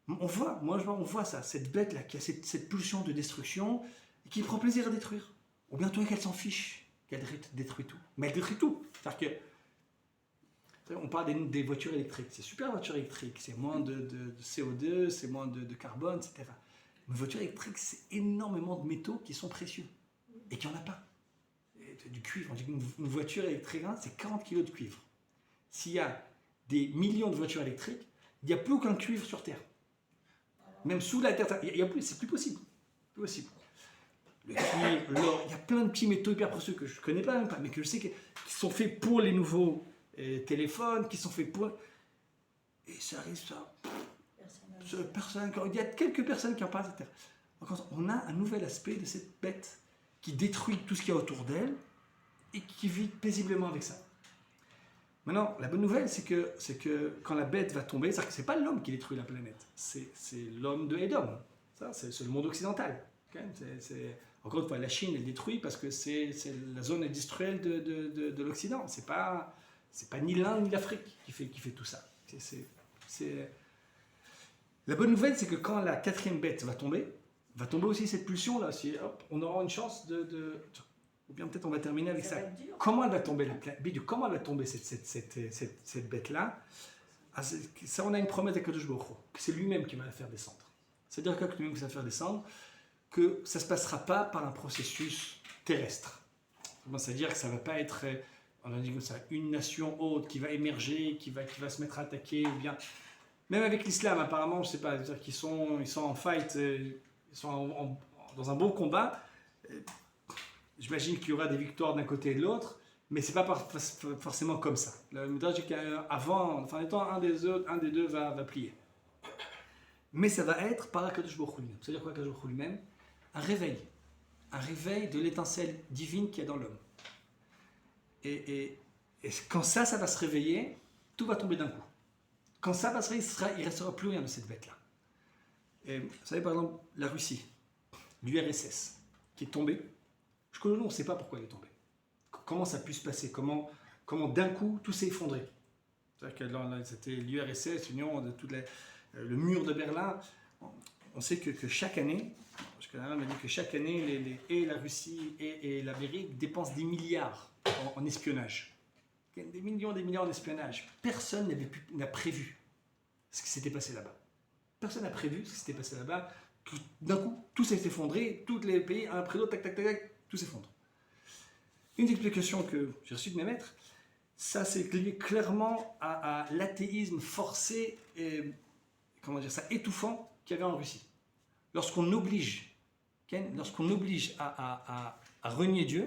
On voit ça, cette bête-là qui a cette pulsion de destruction et qui prend plaisir à détruire. Ou bien toi qu'elle s'en fiche, qu'elle détruit tout. Mais elle détruit tout. C'est-à-dire que, on parle des voitures électriques. C'est super, voiture électrique. C'est moins de CO2, c'est moins de carbone, etc. Mais voiture électrique, c'est énormément de métaux qui sont précieux et qu'il n'y en a pas. Du cuivre. On dit qu'une voiture électrique, c'est 40 kg de cuivre. S'il y a des millions de voitures électriques, il n'y a plus aucun cuivre sur Terre. Même sous la Terre, c'est plus possible. Plus possible. Le cuivre, l'or, il y a plein de petits métaux hyper précieux que je ne connais pas même pas, mais que je sais qui sont faits pour les nouveaux téléphones, qui sont faits pour... Et ça arrive ça. Il y a quelques personnes qui en parlent, etc. Donc, on a un nouvel aspect de cette bête qui détruit tout ce qu'il y a autour d'elle et qui vit paisiblement avec ça. Maintenant, la bonne nouvelle, c'est que quand la bête va tomber, c'est-à-dire que ce n'est pas l'homme qui détruit la planète, c'est l'homme de Édom. Ça, c'est le monde occidental. Okay, encore une fois, la Chine, elle détruit parce que c'est la zone industrielle de l'Occident. C'est pas ni l'Inde ni l'Afrique qui fait tout ça. La bonne nouvelle, c'est que quand la quatrième bête va tomber aussi cette pulsion là. On aura une chance ou bien peut-être on va terminer avec ça. Comment elle va tomber comment elle va tomber cette bête là? Ça, on a une promesse d'Akadosh Baruch Hu, que c'est lui-même qui va la faire descendre. C'est-à-dire que lui-même qui va la faire descendre, que ça ne se passera pas par un processus terrestre. C'est-à-dire que ça ne va pas être, on a dit comme ça, une nation haute qui va émerger, qui va se mettre à attaquer, ou bien... Même avec l'islam, apparemment, je ne sais pas, c'est-à-dire qu'ils sont en fight, ils sont dans un bon combat. J'imagine qu'il y aura des victoires d'un côté et de l'autre, mais ce n'est pas forcément comme ça. Le Midrash dit qu'avant, enfin, un des deux va plier. Mais ça va être par Akadosh Baruch Hu lui-même. C'est-à-dire quoi, Akadosh Baruch Hu lui-même? Un réveil de l'étincelle divine qu'il y a dans l'homme. Et quand ça va se réveiller, tout va tomber d'un coup. Quand ça va se réveiller, il ne restera plus rien de cette bête-là. Et vous savez, par exemple, la Russie, l'URSS, qui est tombée, jusqu'au jour, on ne sait pas pourquoi elle est tombée. Comment ça a pu se passer? Comment d'un coup, tout s'est effondré? C'est-à-dire que c'était l'URSS, l'Union de le mur de Berlin. On sait que chaque année, parce que m'a dit que chaque année, et la Russie et l'Amérique dépensent des milliards en espionnage. Des millions en espionnage. Personne n'a prévu ce qui s'était passé là-bas. Personne n'a prévu ce qui s'était passé là-bas. D'un coup, tout s'est effondré, tous les pays, un après l'autre, tac, tac, tac, tac, tout s'effondre. Une explication que j'ai reçue de mes maîtres, ça c'est lié clairement à l'athéisme forcé et, étouffant qu'il y avait en Russie. Lorsqu'on oblige à renier Dieu,